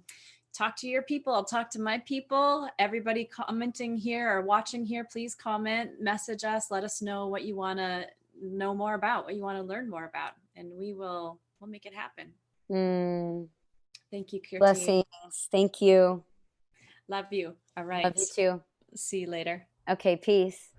[SPEAKER 1] talk to your people. I'll talk to my people. Everybody commenting here or watching here, please comment, message us, let us know what you want to know more about, what you want to learn more about, and we'll make it happen. Thank you, Kirti.
[SPEAKER 3] Blessings. Thank you.
[SPEAKER 1] Love you. All right.
[SPEAKER 3] Love you too.
[SPEAKER 1] See you later.
[SPEAKER 3] Okay. Peace.